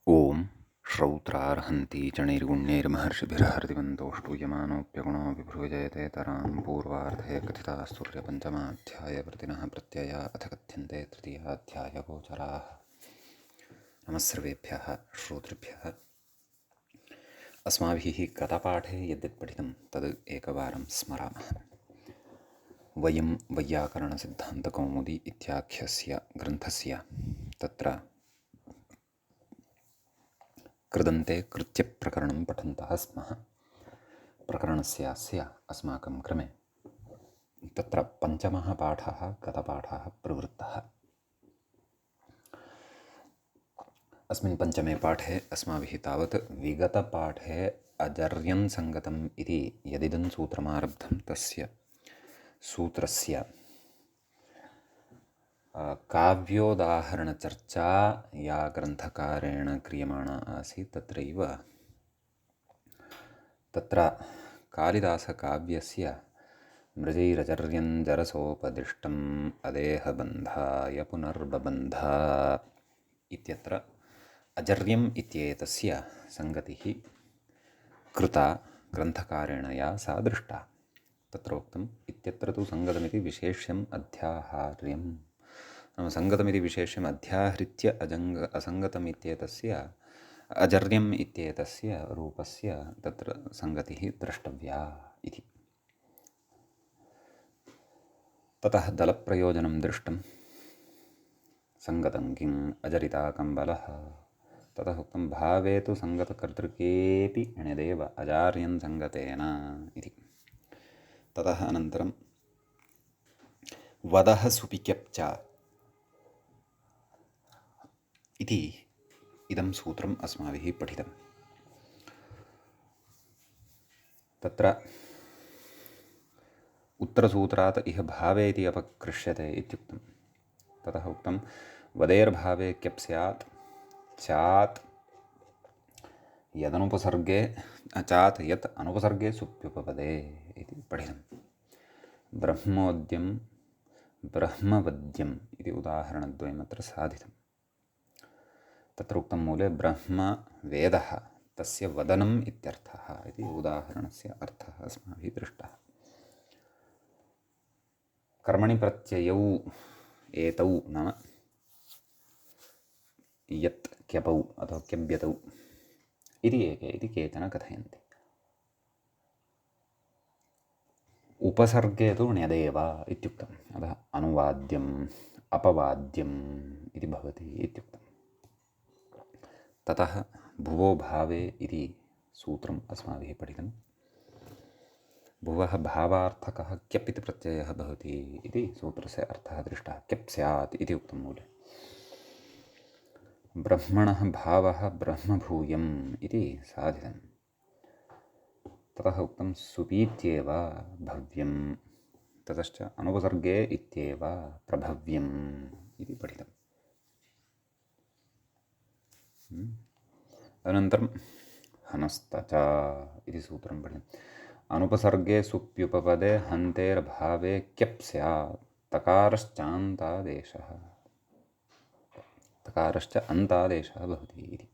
ॐ श्रौत्रार्हन्ति च नैर्गुण्यैर्महर्षिभिरहृदिवन्तोष्टूयमानोऽप्यगुणो विभ्रुजयते तरां पूर्वार्धे कथितास्तुर्यपञ्चमाध्यायप्रतिनः प्रत्यया अथ कथ्यन्ते तृतीयाध्यायगोचराः। नमः सर्वेभ्यः श्रोतृभ्यः। अस्माभिः गतपाठे यद्यत् पठितं तद् एकवारं स्मरामः। वयं वैयाकरणसिद्धान्तकौमुदी इत्याख्यस्य ग्रन्थस्य तत्र कृदन्ते कृत्यप्रकरणं पठन्तः स्मः। प्रकरणस्यास्य अस्माकं क्रमे तत्र पञ्चमः पाठः गतपाठः प्रवृत्तः। अस्मिन् पञ्चमे पाठे अस्माभिः तावत् विगतपाठे अजर्यं सङ्गतम् इति यदिदं सूत्रमारब्धं तस्य सूत्रस्य काव्योदाहरणचर्चा या ग्रन्थकारेण क्रियमाणा आसीत् तत्र कालिदासकाव्यस्य मृजैरचर्यञ्जरसोपदिष्टम् अदेहबन्धाय पुनर्बबन्ध इत्यत्र अजर्यम् इत्येतस्य सङ्गतिः कृता ग्रन्थकारेण या सा दृष्टा। तत्र उक्तम् इत्यत्र तु सङ्गतमिति विशेष्यम् अध्याहार्यं नाम सङ्गतमिति विशेष्यम् अध्याहृत्य असङ्गतमित्येतस्य अजर्यम् इत्येतस्य रूपस्य तत्र सङ्गतिः द्रष्टव्या इति। ततः दलप्रयोजनं दृष्टं सङ्गतं किम् अजरिता कम्बलः। ततः उक्तं भावे तु सङ्गतकर्तृकेऽपि ण्यदेव अजार्यं सङ्गतेन इति। ततः अनन्तरं वदः सुपिक्यप्च इति इदं सूत्रम् अस्माभिः पठितम्। तत्र उत्तरसूत्रात् इह भावे इति अपकृष्यते इत्युक्तं। ततः उक्तं वदेर्भावे क्यप् स्यात् चात् यदनुपसर्गे चात् यत् अनुपसर्गे सुप्युपपदे इति पठितं। ब्रह्मोद्यं ब्रह्मवद्यम् इति उदाहरणद्वयमत्र साधितं। तत्र उक्तं मूले ब्रह्म वेदः तस्य वदनम् इत्यर्थः इति उदाहरणस्य अर्थः अस्माभिः दृष्टः। कर्मणि प्रत्ययौ एतौ नाम यत् क्यपौ अथवा क्यब्यतौ इति एके इति केचन कथयन्ति। उपसर्गे तु ण्यदेव इत्युक्तम्। अतः अनुवाद्यम् अपवाद्यम् इति भवति इत्युक्तम्। ततः भुवो भावे इति सूत्रम् अस्माभिः पठितं। भुवः भावार्थकः क्यप् इति प्रत्ययः भवति इति सूत्रस्य अर्थः दृष्टः। क्यप् स्यात् इति उक्तं मूले। ब्रह्मणः भावः ब्रह्मभूयम् इति साधितं। ततः उक्तं सुपीत्येव भव्यम्। ततश्च अनुपसर्गे इत्येव प्रभव्यम् इति पठितम्। अनन्तरं हनस्तच इति सूत्रं पठितम्। अनुपसर्गे सुप्युपपदे हन्तेर्भावे क्यप् स्यात् तकारश्चान्तादेशः तकारश्च अन्तादेशः भवति इति।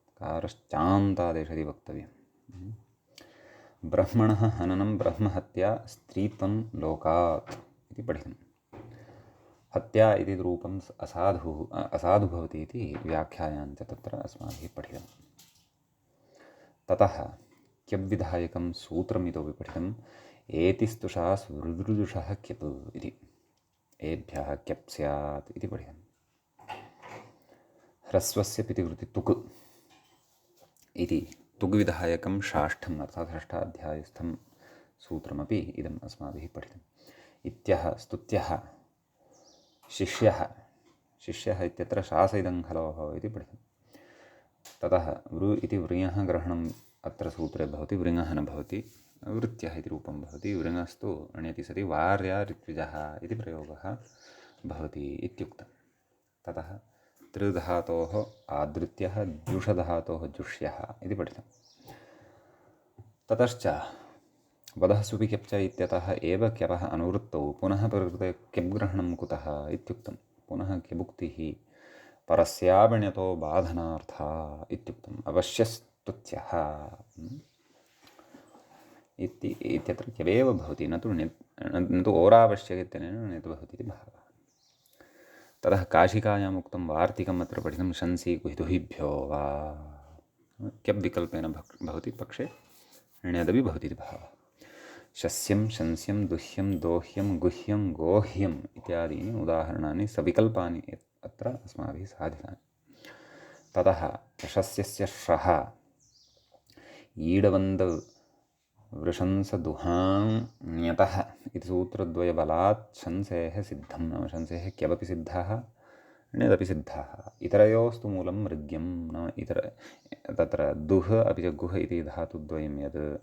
तकारश्चान्तादेशः इति वक्तव्यम्। ब्रह्मणः हननं ब्रह्महत्या स्त्रीत्वं लोकात् इति पठितम्। हत्या इति रूपम् असाधु भवति इति व्याख्यायां च तत्र अस्माभिः पठितम्। ततः क्यब्विधायकं सूत्रमितोपि पठितम्। एतिस्तुषा स्मृदृदुषः क्यप् इति एभ्यः क्यप् स्यात् इति पठितम्। ह्रस्वस्य पितिवृत्ति तुक् इति तुग्विधायकं षष्ठम् अर्थात् षष्ठाध्यायस्थं सूत्रमपि इदम् अस्माभिः पठितम्। इत्यः स्तुत्यः शिष्यः इत्यत्र शासयिदं खलोः इति पठितम्। ततः वृ इति वृञः ग्रहणम् अत्र सूत्रे भवति, वृङः न भवति, वृत्यः इति रूपं भवति। वृङस्तु अण्यति सति वार्या ऋत्विजः इति प्रयोगः भवति इत्युक्तं। ततः त्रिधातोः आदृत्यः द्युषधातोः जुष्यः इति पठितम्। ततश्च वदः सुपि क्यप्च इत्यतः एव क्यपः अनुवृत्तौ पुनः प्रकृते क्यब्ग्रहणं कुतः इत्युक्तं। पुनः क्यबुक्तिः परस्यापिण्यतो बाधनार्था इत्युक्तम् अवश्यस्तुत्यः इत्यत्र क्यवेव भवति, न तु ओरावश्यक इत्यनेन ण्यत् भवति इति भावः। ततः काशिकायाम् उक्तं वार्तिकम् अत्र पठितं शंसि कुहितुहिभ्यो वा क्यब् विकल्पेन भवति पक्षे ण्यदपि भवति इति भावः। शस्यं शंस्यं दुह्यं दोह्यं गुह्यं गोह्यम् इत्यादीनि उदाहरणानि सविकल्पानि अत्र अस्माभिः साधितानि। ततः प्रशस्यस्य श्रः ईडवन्द वृषंसदुहाण्यतः इति सूत्रद्वयबलात् शंसेः सिद्धं, नाम शंसेः क्यबपि सिद्धः ण्यदपि सिद्धः। इतरयोस्तु मूलं मृग्यं, नाम तत्र दुः अपि च गुः इति धातुद्वयं यद्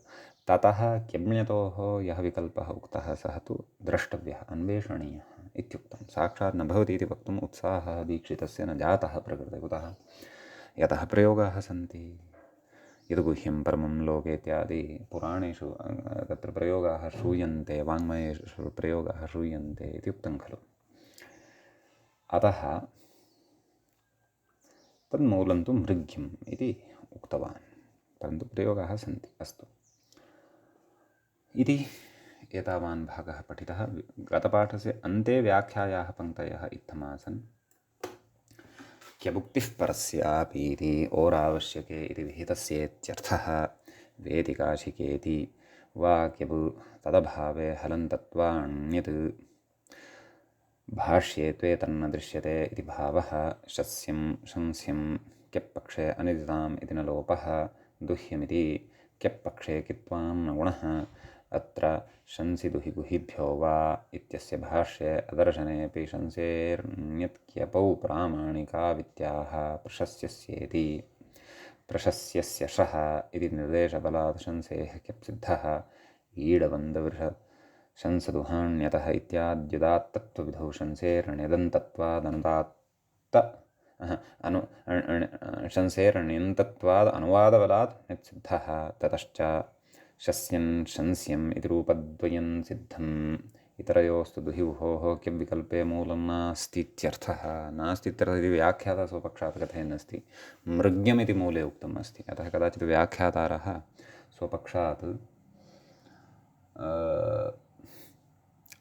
ततः क्यम्ण्यतोः यः विकल्पः उक्तः सः तु द्रष्टव्यः, अन्वेषणीयः इत्युक्तं। साक्षात् न भवति इति वक्तुम् उत्साहः दीक्षितस्य न जातः प्रकृते। कुतः? यतः प्रयोगाः सन्ति। यद्गुह्यं परमं लोके इत्यादि पुराणेषु तत्र प्रयोगाः श्रूयन्ते, वाङ्मयेषु प्रयोगाः श्रूयन्ते इति उक्तं खलु। अतः तन्मूलं तु मृग्यम् इति उक्तवान्, परन्तु प्रयोगाः सन्ति। अस्तु इति एतावान् भागः पठितः। गतपाठस्य अन्ते व्याख्यायाः पङ्क्तयः इत्थमासन्। क्यबुक्तिः परस्यापीति ओरावश्यके इति विहितस्येत्यर्थः वेदिकाशिकेति वा क्यबु तदभावे हलन्तत्वाण्यत् भाष्ये त्वे तन्न दृश्यते इति भावः। शस्यं शंस्यं क्यप्पक्षे अनिदिताम् इति न लोपः। दुह्यमिति क्यप्पक्षे कित्वां न गुणः। अत्र शंसि दुहि गुहिभ्यो वा इत्यस्य भाष्ये अदर्शनेऽपि शंसेर्ण्यत्क्यपौ प्रामाणिका वित्याः प्रशस्यस्येति। प्रशस्यस्य शः इति निर्देशबलात् शंसेः क्यप्सिद्धः। ईडवन्दवृष शंसदुहाण्यतः इत्याद्युदात्तत्वविधौ शंसेर्ण्यन्तत्वादनुवादबलात् ण्यत्सिद्धः। ततश्च शस्यं शंस्यम् इति रूपद्वयं सिद्धम्। इतरयोस्तु दुहिवोः क्यब्विकल्पे मूलं नास्तीत्यर्थः। नास्तीत्यर्थः इति व्याख्याता स्वपक्षात् कथयन्नस्ति, मृग्यमिति मूले उक्तम् अस्ति। अतः कदाचित् व्याख्यातारः स्वपक्षात्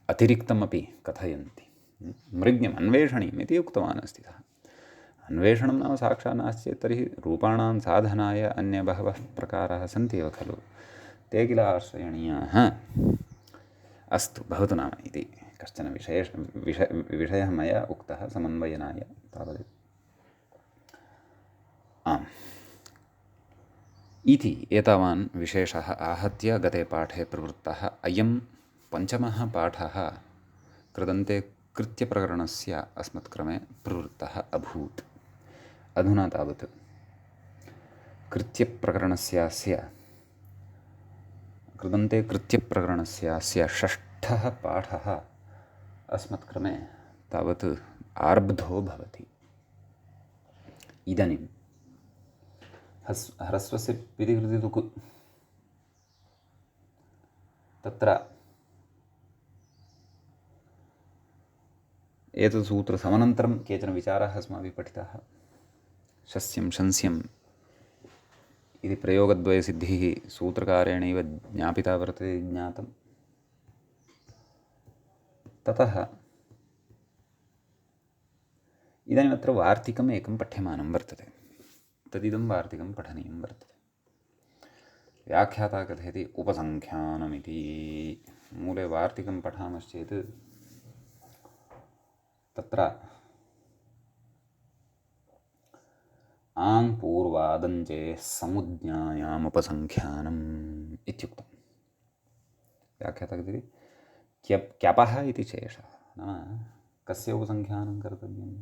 अतिरिक्तमपि कथयन्ति। मृग्यम् अन्वेषणीयम् इति उक्तवान् अस्ति सः। अन्वेषणं नाम साक्षात् नास्ति चेत् तर्हि रूपाणां साधनाय अन्य बहवः प्रकाराः सन्ति एव खलु, ते किल आश्रयणीयाः। अस्तु भवतु नाम इति कश्चन विषयः मया उक्तः समन्वयनाय तावदेव। आम् इति एतावान् विशेषः आहत्य गते पाठे प्रवृत्तः। अयं पञ्चमः पाठः कृदन्ते कृत्यप्रकरणस्य अस्मत्क्रमे प्रवृत्तः अभूत्। अधुना तावत् कृदन्ते कृत्यप्रकरणस्य षष्ठः पाठः अस्मत्क्रमे तावत् आरब्धो भवति। इदानीं ह्रस्वस्य पितिकृतितुक् तत्र एतत् सूत्रसमनन्तरं केचन विचाराः अस्माभिः पठिताः। शस्यं शंस्यम् इति प्रयोगद्वयसिद्धिः सूत्रकारेणैव ज्ञापिता वर्तते, ज्ञातं। ततः इदानीम् अत्र वार्तिकम् एकं पठ्यमानं वर्तते। तदिदं वार्तिकं पठनीयं वर्तते। व्याख्याता कथयति उपसङ्ख्यानमिति। मूले वार्तिकं पठामश्चेत् तत्र आङ् पूर्वादञ्चे समुज्ञायामुपसङ्ख्यानम् इत्युक्तं। व्याख्याता कथयति क्यपः इति शेषः, नाम कस्य उपसङ्ख्यानं कर्तव्यम्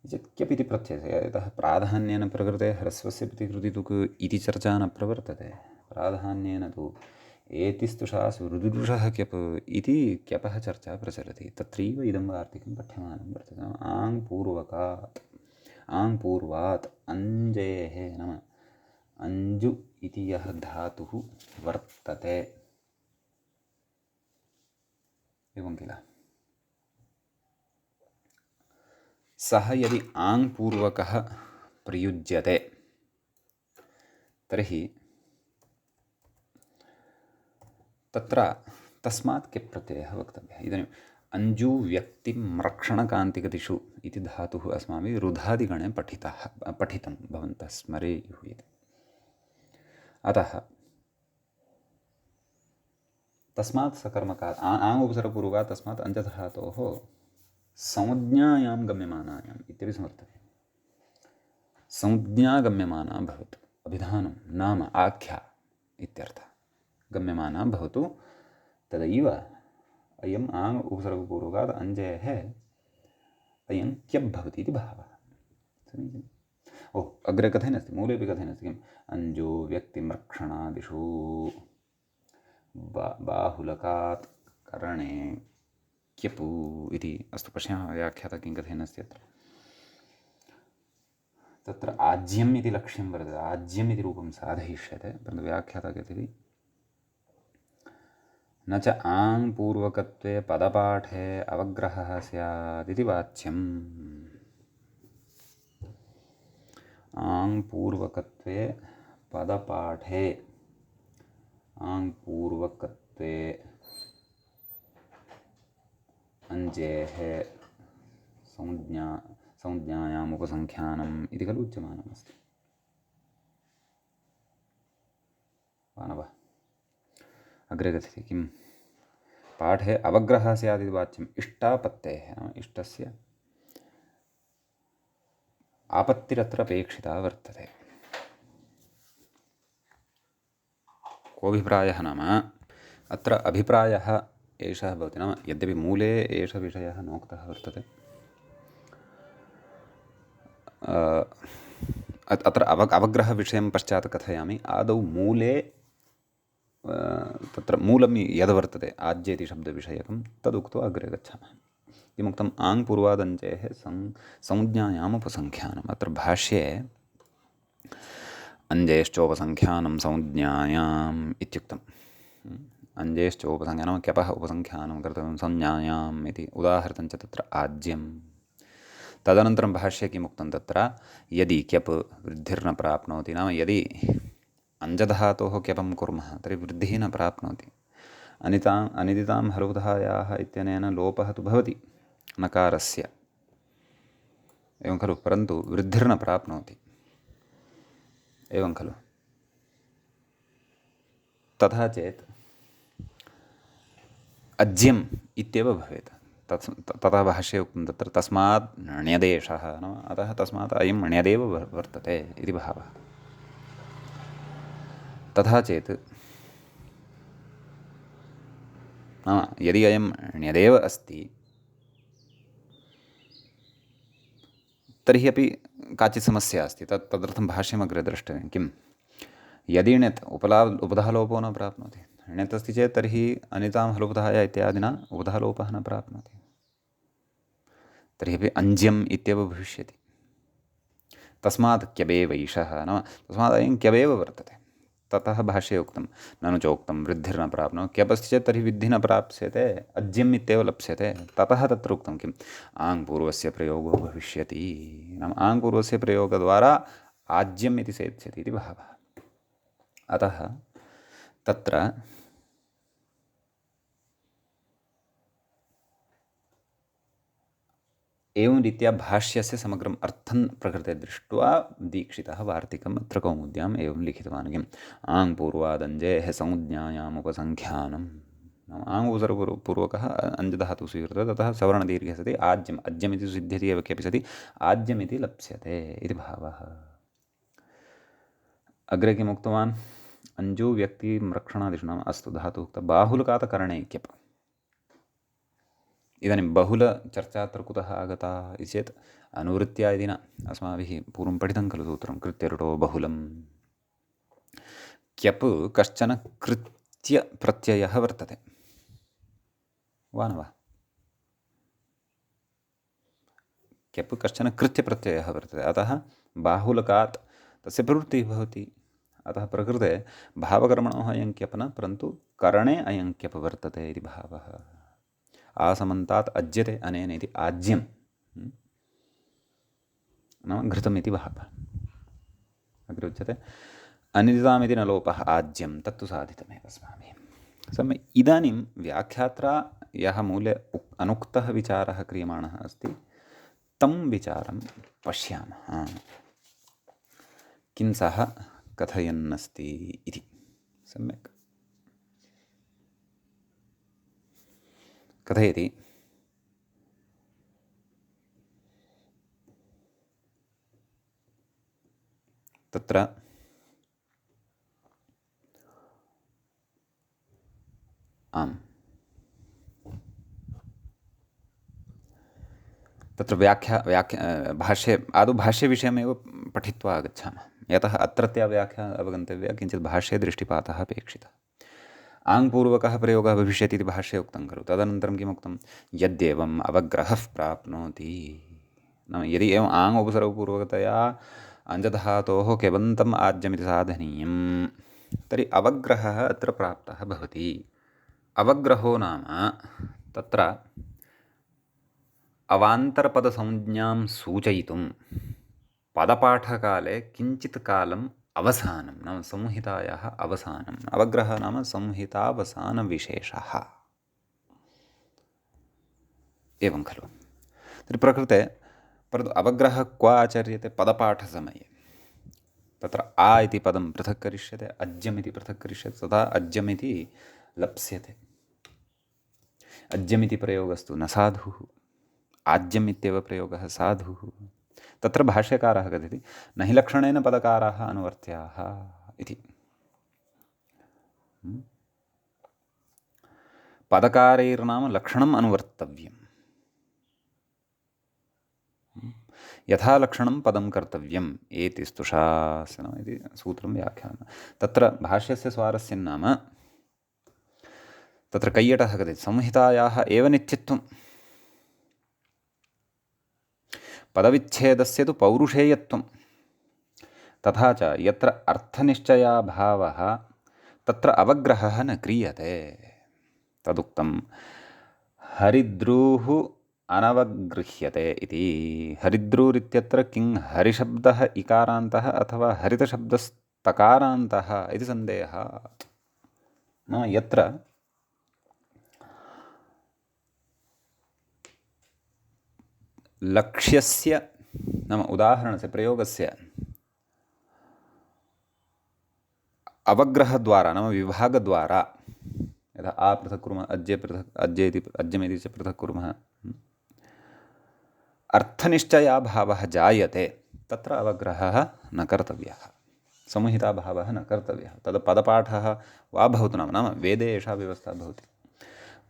चेत् क्यप् इति प्रत्ययः। यतः प्राधान्येन प्रकृते ह्रस्वस्य प्रतिकृतितुक् इति चर्चा न प्रवर्तते। प्राधान्येन तु एतिस्तुषासु ऋदुदृशः क्यप् इति क्यपः चर्चा प्रचलति। तत्रैव इदं वार्तिकं पठ्यमानं वर्तते। आङ् पूर्वात् अञ्जेः नाम अञ्जु इति यः धातुः वर्तते, एवं किल, सः यदि आङ्पूर्वकः प्रयुज्यते तर्हि तत्र तस्मात् किप् प्रत्ययः वक्तव्यः। इदानीम् अञ्जूव्यक्तिं रक्षणकान्तिगतिषु इति धातुः अस्माभिः रुधादिगणे पठितं भवन्तः स्मरेयुः इति। अतः तस्मात् सकर्मकात् आङ् उपसर्गपूर्वकात् तस्मात् अञ्जधातोः संज्ञायां गम्यमानायाम् इत्यपि समर्थव्यम्। संज्ञा गम्यमाना भवतु, अभिधानं नाम आख्या इत्यर्थः। गम्यमाना भवतु, तदैव अयम् आङ् उपसर्गपूर्वकात् अञ्जेः अयं क्यप् भवति इति भावः। समीचीनम्। अग्रे कथयनस्ति, मूलेपि कथयनस्ति किम्, अञ्जो व्यक्तिं रक्षणादिषु बाहुलकात् करणे क्यपु इति। अस्तु, पश्यामः व्याख्याता किं कथयनस्ति अत्र। तत्र आज्यम् इति लक्ष्यं वर्तते, आज्यम् इति रूपं साधयिष्यते, परन्तु व्याख्याता कथयति न च आङ् पूर्वकत्वे पदपाठे अवग्रहः स्यात् इति वाच्यम्। आङ् पूर्वकत्वे पदपाठे आङ् पूर्वकत्वे अञ्जेः संज्ञायाम् उपसङ्ख्यानम् इति खलु उच्यमानमस्ति। मानवः अग्रे कथयति किं, पाठे अवग्रहः स्यात् इति वाच्यम् इष्टापत्तेः, नाम इष्टस्य आपत्तिरत्र अपेक्षिता वर्तते। कोऽभिप्रायः नाम अत्र अभिप्रायः एषः भवति, नाम यद्यपि मूले एषः विषयः नोक्तः वर्तते, अत्र अवग्रहविषयं पश्चात् कथयामि। आदौ मूले तत्र मूलं यद् वर्तते आज्य इति शब्दविषयकं तदुक्त्वा अग्रे गच्छामः। किमुक्तम् आङ् पूर्वादञ्जेः संज्ञायाम् उपसङ्ख्यानम्। अत्र भाष्ये अञ्जेश्चोपसङ्ख्यानं संज्ञायाम् इत्युक्तम्। अञ्जेश्चोपसङ्ख्यानं क्यपः उपसङ्ख्यानं कर्तव्यं संज्ञायाम् इति उदाहृतं च तत्र आज्यं। तदनन्तरं भाष्ये किमुक्तं, तत्र यदि क्यप् वृद्धिर्न प्राप्नोति, नाम यदि अञ्जधातोः क्यपं कुर्मः तर्हि वृद्धिः न प्राप्नोति। अनिदितां हलुधायाः इत्यनेन लोपः तु भवति नकारस्य, एवं खलु, परन्तु वृद्धिर्न प्राप्नोति, एवं खलु। तथा चेत् अज्यम् इत्येव भवेत्। तथा भाष्ये उक्तं तत्र तस्मात् ण्यदेशः, नाम अतः तस्मात् अयं ण्यदेव वर्तते इति भावः। तथा चेत् नाम यदि अयं ण्यदेव अस्ति तर्हि अपि काचित् समस्या अस्ति। तदर्थं भाष्यमग्रे द्रष्टव्यं। किं, यदि ण्यत् उपधालोपो न प्राप्नोति, ण्यत् अस्ति चेत् तर्हि अनितां हलुपधाय इत्यादिना उपधालोपः न प्राप्नोति, तर्हि अपि अञ्ज्यम् इत्येव भविष्यति। तस्मात् क्यबेव ईशः, नाम तस्मात् अयं क्यबेव वर्तते। ततः भाष्ये उक्तं ननु चोक्तं वृद्धिर्न प्राप्नोति, क्यपस्ति चेत् तर्हि वृद्धिः न प्राप्स्यते, अज्यम् इत्येव लप्स्यते। ततः तत्र उक्तं किम्, आङ् पूर्वस्य प्रयोगो भविष्यति, नाम आङ् पूर्वस्य प्रयोगद्वारा आज्यम् इति सेत्स्यति इति भावः। अतः तत्र एवं रीत्या भाष्यस्य समग्रम् अर्थं प्रकृते दृष्ट्वा दीक्षितः वार्तिकम् अत्र कौमुद्याम् एवं लिखितवान्। किम्, आङ् पूर्वादञ्जेः संज्ञायाम् उपसङ्ख्यानम्, नाम आङ् उपसर्गपूर्वकः अञ्जधातुः स्वीकृत्य ततः सवर्णदीर्घः सति आज्यम्, अज्यमिति सिद्ध्यति एव केपि सति आज्यमिति लप्स्यते इति भावः। अग्रे किम् उक्तवान्, अञ्जूव्यक्तिं रक्षणादिषु, नाम अस्तु धातुः उक्तः बाहुलकात् करणे क्यप्। इदानीं बहुलचर्चा अत्र कुतः आगता इति चेत् अनुवृत्त्या इति न, अस्माभिः पूर्वं पठितं खलु सूत्रं कृत्यरुटो बहुलं। क्यप् कश्चन कृत्यप्रत्ययः वर्तते वा न वा? क्यप् कश्चन कृत्यप्रत्ययः वर्तते, अतः बाहुलकात् तस्य प्रवृत्तिः भवति। अतः प्रकृते भावकर्मणोः अयं क्यप् न, परन्तु करणे अयं क्यप् वर्तते इति भावः। आसमन्तात् अज्यते अनेन इति आज्यम्। नाम घृतम् इति भावः। अग्रे उच्यते अनिदितामिति न लोपः आज्यं तत्तु साधितमेव अस्माभिः। सम्यक् इदानीं व्याख्यात्रा यः मूले अनुक्तः विचारः क्रियमाणः अस्ति तं विचारं पश्यामः, किं सः कथयन्नस्ति इति। सम्यक् कथयति तत्र आम् तत्र भाष्ये आदौ भाष्यविषयमेव पठित्वा आगच्छामः, यतः अत्रत्या व्याख्या अवगन्तव्या, किञ्चित् भाष्ये दृष्टिपातः अपेक्षितः। आङ्पूर्वकः प्रयोगः भविष्यति इति भाष्ये उक्तं खलु, तदनन्तरं किमुक्तं, यद्येवम् अवग्रहः प्राप्नोति, नाम यदि एवम् आङ् उपसर्गपूर्वकतया अञ्जधातोः केवन्तम् आज्यमिति साधनीयं तर्हि अवग्रहः अत्र प्राप्तः भवति। अवग्रहो नाम तत्र अवान्तरपदसंज्ञां सूचयितुं पदपाठकाले किञ्चित् कालम् अवसानं, नाम संहितायाः अवसानम्। अवग्रहः नाम संहितावसानविशेषः, एवं खलु। तर्हि प्रकृते परन्तु अवग्रहः क्व आचर्यते, पदपाठसमये। तत्र आ इति पदं पृथक् करिष्यते, अज्यम् इति पृथक् करिष्यते, तथा अज्यम् इति लप्स्यते। अज्यम् इति प्रयोगस्तु न साधुः, आज्यम् इत्येव प्रयोगः साधुः। तत्र भाष्यकारः कथयति न हि लक्षणेन पदकाराः अनुवर्त्याः इति। पदकारैर्नाम लक्षणम् अनुवर्तव्यम्, यथा लक्षणं पदं कर्तव्यम् एति स्तुशासनम् इति सूत्रं व्याख्यानं। तत्र भाष्यस्य स्वारस्यं नाम तत्र कैयटः कथयति संहितायाः एव नित्यत्वं, पदविच्छेदस्य तु पौरुषेयत्वं, तथा च यत्र अर्थनिश्चयाभावः तत्र अवग्रहः न क्रियते। तदुक्तं हरिद्रूः अनवगृह्यते इति। हरिद्रूरित्यत्र किं हरिशब्दः इकारान्तः अथवा हरितशब्दस्तकारान्तः इति सन्देहः। न यत्र लक्ष्यस्य नाम उदाहरणस्य प्रयोगस्य अवग्रहद्वारा नाम विभागद्वारा, यथा आ पृथक् कुर्मः, अज्ये पृथक्, अज्ये इति अज्यमिति च पृथक् कुर्मः, अर्थनिश्चयाभावः जायते, तत्र अवग्रहः न कर्तव्यः, संहिताभावः न कर्तव्यः। तद् पदपाठः वा भवतु, नाम वेदे एषा व्यवस्था भवति।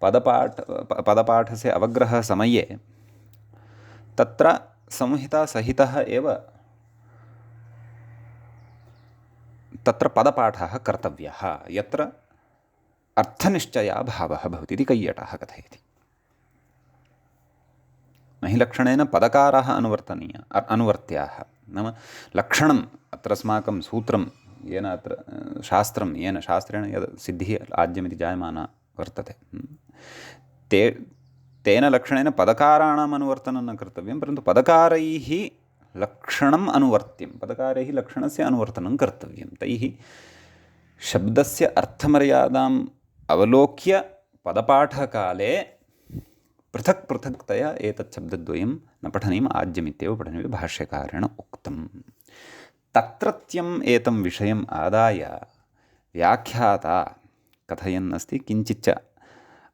पदपाठस्य अवग्रहः समये तत्र संहितासहितः एव तत्र पदपाठः कर्तव्यः, यत्र अर्थनिश्चयाभावः भवति इति कैयटः कथयति। न हि लक्षणेन पदकाराः अनुवर्त्याः, नाम लक्षणम् अत्र अस्माकं सूत्रं येन अत्र शास्त्रं, येन शास्त्रेण यद् सिद्धिः आज्यमिति जायमाना वर्तते, तेन लक्षणेन पदकाराणाम् अनुवर्तनं न कर्तव्यं, परन्तु पदकारैः लक्षणम् अनुवर्त्यं, पदकारैः लक्षणस्य अनुवर्तनं कर्तव्यं। तैः शब्दस्य अर्थमर्यादाम् अवलोक्य पदपाठकाले पृथक् पृथक्तया एतत् शब्दद्वयं न पठनीयम्, आज्यमित्येव पठनीयं भाष्यकारेण उक्तं। तत्रत्यम् एतं विषयम् आदाय व्याख्याता कथयन् अस्ति, किञ्चिच्च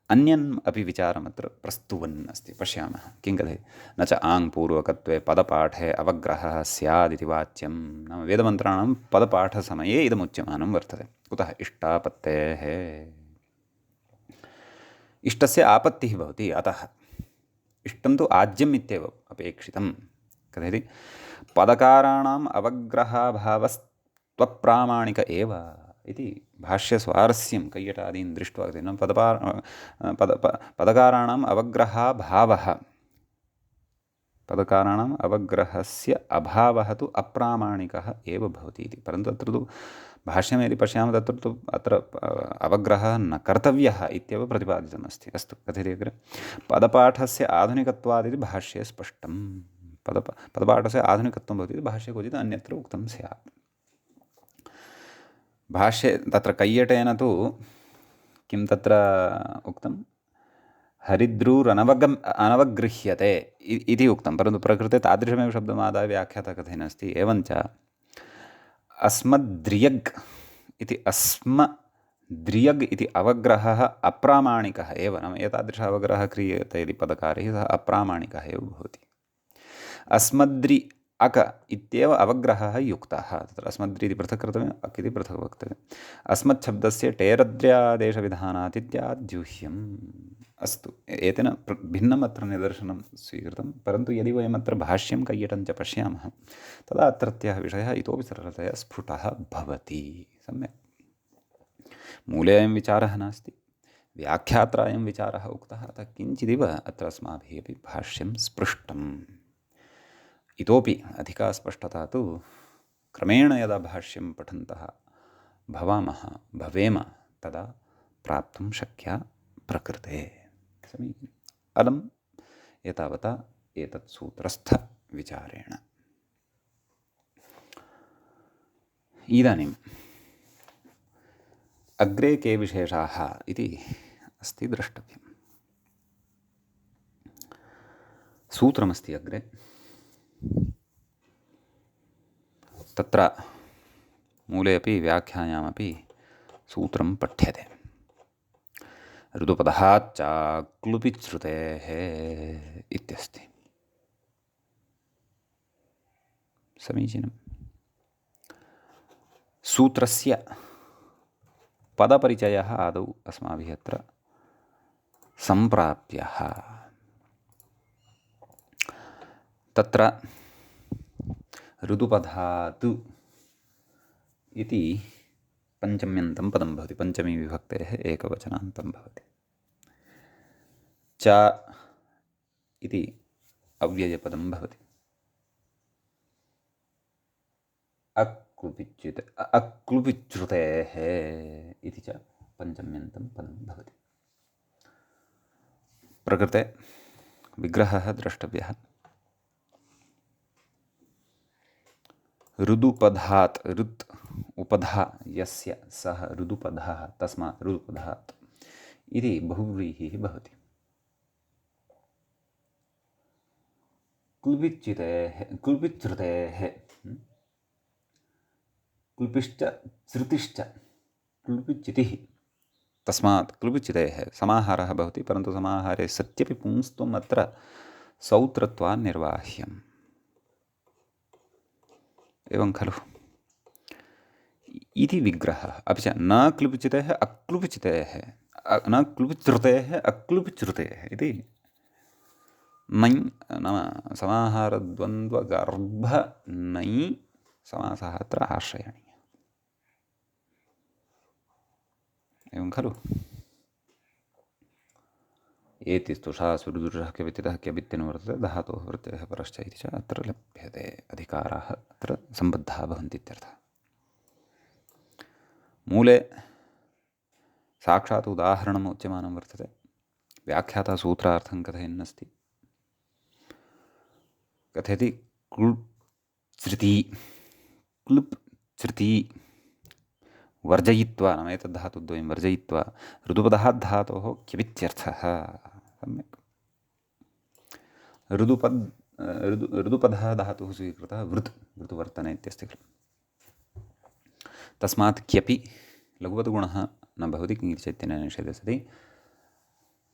अन्यन् अपि विचारमत्र प्रस्तुवन् अस्ति। पश्यामः किं कथयति। न च आङ्पूर्वकत्वे पदपाठे अवग्रहः स्यादिति वाच्यं, नाम वेदमन्त्राणां पदपाठसमये इदमुच्यमानं वर्तते। कुतः? इष्टापत्तेः, इष्टस्य आपत्तिः भवति, अतः इष्टं तु आज्यम् इत्येव अपेक्षितं। कथयति पदकाराणाम् अवग्रहाभावस्त्वप्रामाणिक एव इति भाष्यस्वारस्यं कैयटादीन् दृष्ट्वा न पदकाराणाम् अवग्रहाभावः, पदकाराणाम् अवग्रहस्य अभावः तु अप्रामाणिकः एव भवति इति। परन्तु अत्र तु भाष्यं यदि पश्यामः तत्र तु अत्र अवग्रहः न कर्तव्यः इत्येव प्रतिपादितमस्ति। अस्तु, कथयति अग्रे पदपाठस्य आधुनिकत्वादिति भाष्ये स्पष्टं। पदपाठस्य आधुनिकत्वं भवति चेत् भाष्ये क्वचित् अन्यत्र उक्तं स्यात्। भाष्ये तत्र कैयटेन तु किं तत्र उक्तं, अनवगृह्यते इति उक्तं, परन्तु प्रकृते तादृशमेव शब्दमादाय व्याख्याता कथेन अस्ति। एवञ्च अस्मद्द्रियग् इति अवग्रहः अप्रामाणिकः एव, नाम एतादृशः अवग्रहः क्रियते यदि पदकारैः सः अप्रामाणिकः एव भवति। अस्मद्रि अक इत्येव अवग्रहः युक्तः, तत्र अस्मद्रि इति पृथक् कर्तव्यम्, अक् इति पृथक् वक्तव्यम्। अस्मच्छब्दस्य टेरद्र्यादेशविधानात् इत्याद्यूह्यम्। अस्तु, एतेन भिन्नम् अत्र निदर्शनं स्वीकृतं, परन्तु यदि वयमत्र भाष्यं कैयटं च पश्यामः तदा अत्रत्यः विषयः इतोपि सरलतया स्फुटः भवति। सम्यक्, मूले अयं विचारः नास्ति, व्याख्यात्रा अयं विचारः उक्तः, अतः किञ्चिदिव अत्र अस्माभिः अपि भाष्यं स्पृष्टम्। इतोपि अधिका स्पष्टता तु क्रमेण यदा भाष्यं पठन्तः भवेम तदा प्राप्तुं शक्या प्रकृते। समीचीनम्। अलम् एतावता एतत् सूत्रस्थविचारेण। इदानीम् अग्रे के विशेषाः इति अस्ति द्रष्टव्यम्। सूत्रमस्ति अग्रे, तत्र मूले अपि व्याख्यायामपि सूत्रं पठ्यते। ऋतुपदहाच्च क्लुपिच्छ्रुतेः इत्यस्ति। समीचीनम्। सूत्रस्य पदपरिचयः आदौ अस्माभिः अत्र सम्प्राप्यः। तत्र ऋतुपधातु इति पञ्चम्यन्तं पदं भवति, पञ्चमी विभक्तेः एकवचनान्तं भवति। च इति अव्ययपदं भवति। अक्लुपिच्छ्रुतेः इति च पञ्चम्यन्तं पदं भवति। प्रकृते विग्रहः द्रष्टव्यः। ऋदुपधात्, ऋत् उपधा यस्य सः ऋदुपधः, तस्मात् ऋदुपधात् इति बहुव्रीहिः भवति। क्लुपिच्छ्रुतेः, क्लुपिश्च श्रुतिश्च क्लुपिच्चितिः, तस्मात् क्लुपिच्चितेः समाहारः भवति, परन्तु समाहारे सत्यपि पुंस्त्वम् अत्र सौत्रत्वान् निर्वाह्यम्। एवं खलु इति विग्रहः। अपि च न क्लुपिच्चितेः अक्लुपिच्चितेः, न क्लुपिच्छ्रुतेः अक्लुपिच्छ्रुतेः इति नै, नाम समाहारद्वन्द्वगर्भ नै समासः अत्र आश्रयणीयः। एवं खलु। एति स्तुषा सुरुदुषः क्यवित्तितः क्यवित्तिनो वर्तते धातोः वृत्तेः परश्च इति च अत्र लभ्यते। अधिकाराः अत्र सम्बद्धाः भवन्ति इत्यर्थः। मूले साक्षात् उदाहरणम् उच्यमानं वर्तते। व्याख्याता सूत्रार्थं कथयन्नस्ति। कथयति क्लुप् धृती वर्जयित्वा, नाम एतद् धातुद्वयं वर्जयित्वा ऋतुपदः धातोः क्यवित्यर्थः। सम्यक्। ऋतुपदः धातुः स्वीकृतः ऋतुवर्तने इत्यस्ति खलु। तस्मात् क्यपि लघुपदगुणः न भवति, किञ्चित् निषेधे सति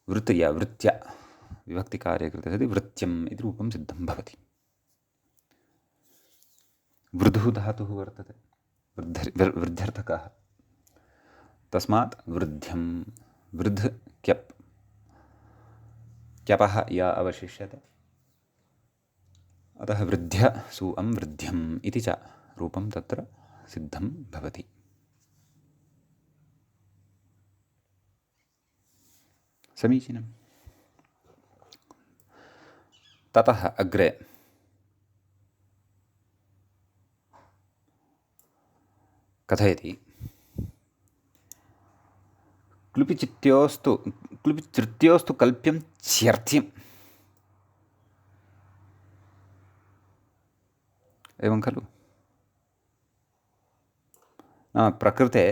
वृत्त्या विभक्तिकार्ये कृते सति वृत्यम् इति रूपं सिद्धं भवति। वृद्धुः धातुः वर्तते, वृद्ध्यर्थकः, तस्मात् वृद्ध्यं, वृद्ध क्यप्, क्यपः या अवशिष्यते, अतः वृद्ध्य सुअं वृद्ध्यम् इति च रूपं तत्र सिद्धं भवति। समीचीनम्। ततः अग्रे कथयति क्लुपिच्छ्रुत्योस्तु कल्प्यं च्यर्थ्यम्। एवं खलु? नाम प्रकृते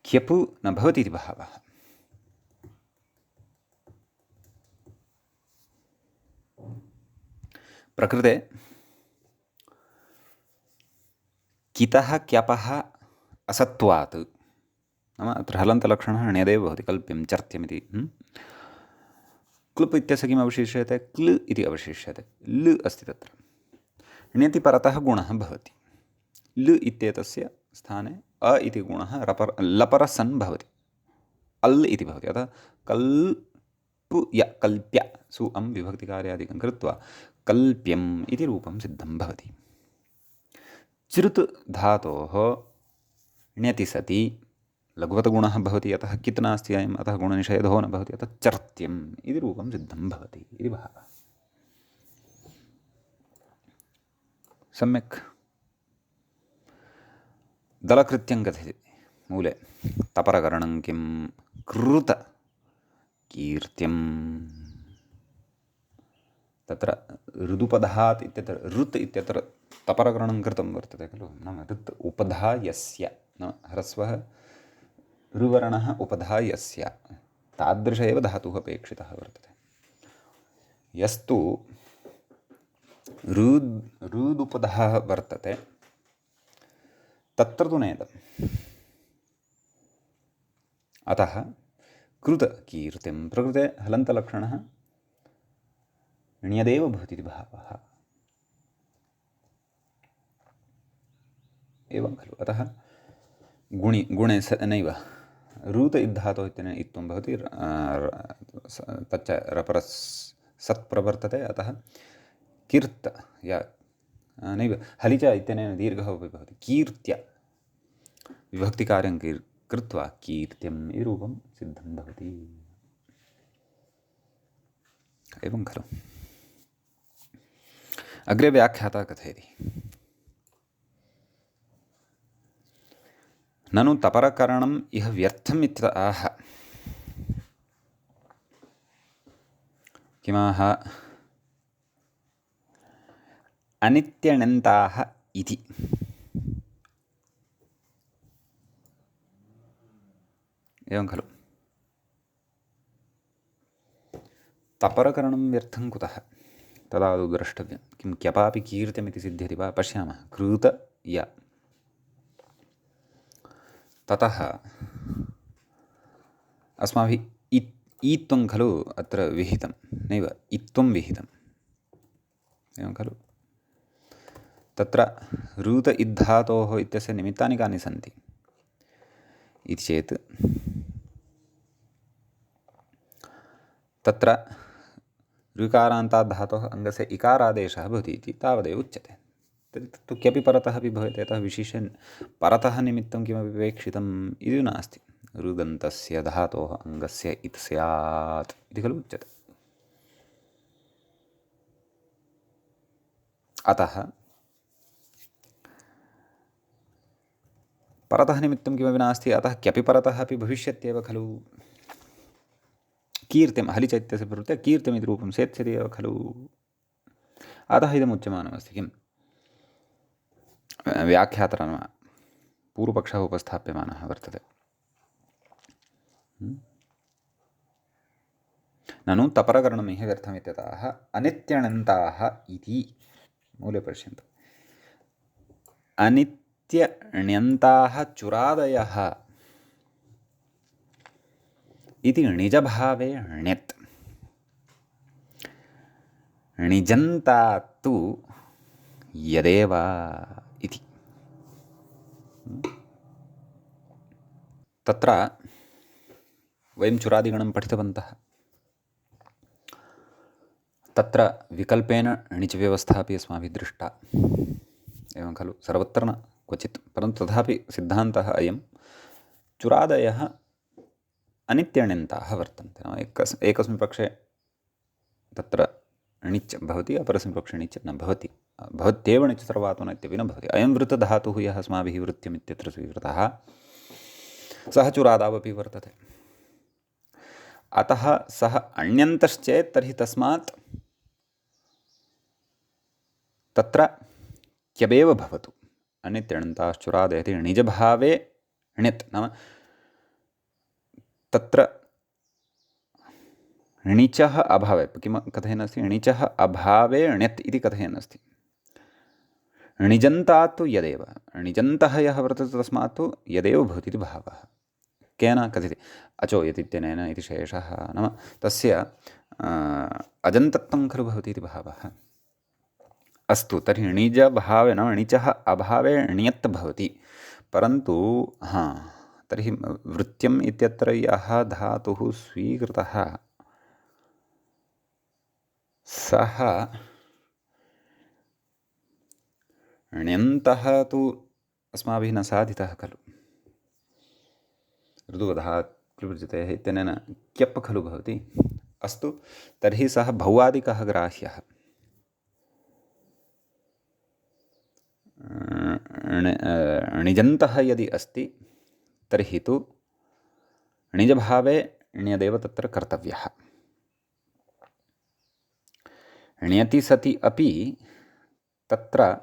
क्यपु न भवति इति भावः। प्रकृते कितः क्यपः असत्वात्, नाम अत्र हलन्तलक्षणः ण्यदेव भवति, कल्प्यं चर्त्यमिति। क्लुप् इत्यस्य किम् अवशिष्यते? क्ल इति अवशिष्यते। ल अस्ति तत्र। ण्यति परतः गुणः भवति। ल इत्येतस्य स्थाने अ इति गुणः लपरसन् भवति, अल् इति भवति। अतः कल्पु य कल्प्य सु अं विभक्तिकार्यादिकं कृत्वा कल्प्यम् इति रूपं सिद्धं भवति। चृत् धातोः ण्यति सति लघुवतगुणः भवति, अतः कित् नास्ति अयम्, अतः गुणनिषेधो न भवति, अतः चर्त्यम् इति रूपं सिद्धं भवति इति भावः। सम्यक्। दलकृत्यं कथयति मूले। तपरकरणं किं? कृत कीर्त्यं। तत्र ऋदुपधात् इत्यत्र ऋत् इत्यत्र तपरकरणं कृतं वर्तते खलु। नाम ऋत् उपधा यस्य, नाम ह्रस्वः ऋवर्णः उपधा यस्य, तादृश एव धातुः अपेक्षितः वर्तते। यस्तु ऋदुपधः वर्तते तत्र तु नेदम्। अतः कृत कीर्तिं प्रकृते हलन्तलक्षणः ण्यदेव भवति इति भावः। एवं खलु। अतः गुणे नैव ऋत इद्धातोः इत्यनेन इत्थं भवति, तच्च रपरस् सत् प्रवर्तते। अतः कीर्त या नैव हलिच इत्यनेन दीर्घः अपि भवति। कीर्त्य विभक्तिकार्यं कृत्वा कीर्त्यम् इति रूपं सिद्धं भवति। एवं खलु। अग्रे व्याख्याता कथयति, ननु तपरकरणम् इह व्यर्थम् इत्यत आह। किमाह? अनित्यणन्ताः इति। एवं खलु। तपरकरणं व्यर्थं कुतः? तदादौ द्रष्टव्यं। किं क्यपापि कीर्त्यमिति सिद्ध्यति वा? पश्यामः। कृत य, ततः अस्माभिः ईत्वं खलु अत्र विहितं, नैव इत्वं विहितम्। एवं खलु। तत्र ऋत इद्धातोः इत्यस्य निमित्तानि कानि सन्ति इति चेत् तत्र ऋकारान्तात् धातोः अङ्गस्य इकारादेशः भवति इति तावदेव उच्यते। तर्हि तत्तु क्यपि परतः अपि भवति। अतः विशेषेण परतः निमित्तं किमपि अपेक्षितम् इति नास्ति। ऋदन्तस्य धातोः अङ्गस्य इत् स्यात् इति खलु उच्यते। अतः परतः निमित्तं किमपि नास्ति। अतः क्यपि परतः अपि भविष्यत्येव खलु। कीर्त्यं हलिच इत्यस्य प्रवृत्ते कीर्त्यमिति रूपं सेत्स्यति एव खलु। अतः इदम् उच्यमानमस्ति। किं व्याख्यातः नाम पूर्वपक्षः उपस्थाप्यमानः वर्तते। ननु तपरकरणमिह व्यर्थमित्यतः अनित्यणन्ताः इति। मूले पश्यन्तु। अनित्यण्यन्ताः चुरादयः इति णिजभावे ण्यत्। णिजन्तात्तु यदेव इति। तत्र वयं चुरादिगणं पठितवन्तः। तत्र विकल्पेन णिच् व्यवस्था अपि अस्माभिः दृष्टा। एवं खलु। सर्वत्र न, क्वचित्, परन्तु तथापि सिद्धान्तः अयं। चुरादयः अनित्यण्यन्ताः वर्तन्ते। नाम एकस्मिन् पक्षे तत्र णिच् भवति, अपरस्मिन् पक्षे णिच् न भवति। भवत्येव णिच् सर्वातो इत्यपि न भवति। अयं वृतधातुः यः अस्माभिः वृत्यमित्यत्र स्वीकृतः सः चुरादावपि वर्तते। अतः सः अण्यन्तश्चेत् तर्हि तस्मात् तत्र क्यबेव भवतु अनित्यणन्ताश्चुरादयति णिजभावे ण्यत् नाम तत्र णिचः अभावे किं कथयन् अस्ति णिचः अभावे ण्यत् इति कथयन् अस्ति णिजन्तात् तु यदेव णिजन्तः यः वर्तते तस्मात् तु यदेव भवति इति भावः केन कथयति अचो यतित्यनेन इति शेषः नाम तस्य अजन्तत्वं खलु भवति इति भावः अस्तु तर्हि णिजभावे नाम णिचः अभावे ण्यत् भवति परन्तु तर्हि वृत्त्यम् इत्यत्र यः धातुः स्वीकृतः सः ण्यन्तः तु अस्माभिः न साधितः खलु ऋतुवधात् क्लृप्यतेः इत्यनेन क्यप् खलु भवति अस्तु तर्हि सः भौवादिकः ग्राह्यः णिजन्तः यदि अस्ति तर्हि तु णिजभावे ण्यदेव तत्र कर्तव्यः ण्यति सति अपि तत्र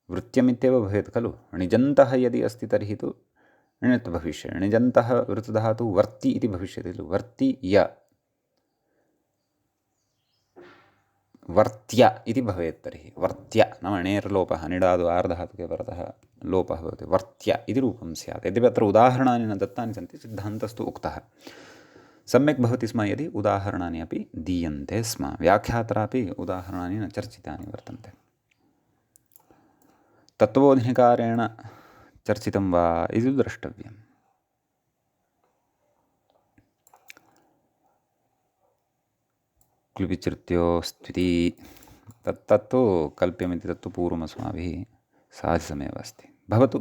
वृत्त्यमित्येव भवेत् खलु णिजन्तः यदि अस्ति तर्हि तु ण्यत् भविष्यति णिजन्तः वृत्तधातुः वर्ति इति भविष्यति खलु वर्ति य वर्त्य इति भवेत् तर्हि वर्त्य नाम णेर्लोपः निडादु आर्धातुके वरतः लोपः भवति वर्त्य इति रूपं स्यात् यद्यपि अत्र उदाहरणानि न दत्तानि सन्ति सिद्धान्तस्तु उक्तः सम्यक् भवति स्म यदि उदाहरणानि अपि दीयन्ते स्म व्याख्यात्रापि उदाहरणानि न चर्चितानि वर्तन्ते तत्त्वबोधिनिकारेण चर्चितं वा इति द्रष्टव्यम् क्लुविचृत्योस्त्विति तत्तु कल्प्यमिति तत्तु पूर्वमस्माभिः साधितमेव अस्ति भवतु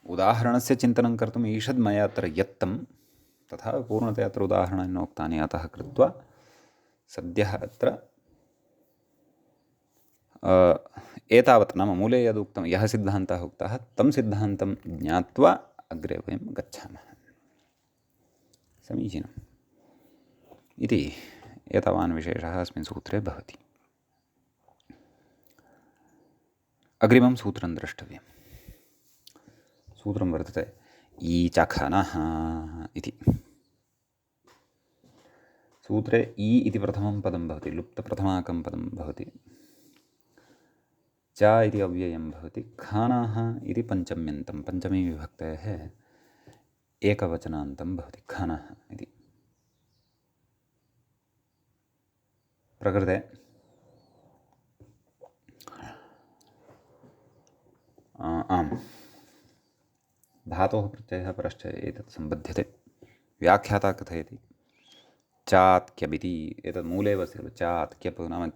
उदाहरणस्य चिन्तनं कर्तुम् ईषद् मया अत्र यत्तं तथा पूर्णतया अत्र उदाहरणानि नोक्तानि अतः कृत्वा सद्यः अत्र एतावत् नाम मूले यदुक्तं यः सिद्धान्तः उक्तः तं सिद्धान्तं ज्ञात्वा अग्रे वयं गच्छामः समीचीनम् इति एतावान् विशेषः अस्मिन् सूत्रे भवति अग्रिमं सूत्रं द्रष्टव्यं सूत्रं वर्तते ईचखनः इति सूत्रे ई इति प्रथमं पदं भवति लुप्तप्रथमाकं पदं भवति च इति अव्ययं भवति खानः इति पञ्चम्यन्तं पञ्चमी विभक्तेः एकवचनान्तं भवति खानः इति प्रकृते आम् धातोः प्रत्ययः परश्च एतत् सम्बध्यते व्याख्याता कथयति चात् क्यबिति एतत् मूले एव अस्ति खलु चात् क्यप् नाम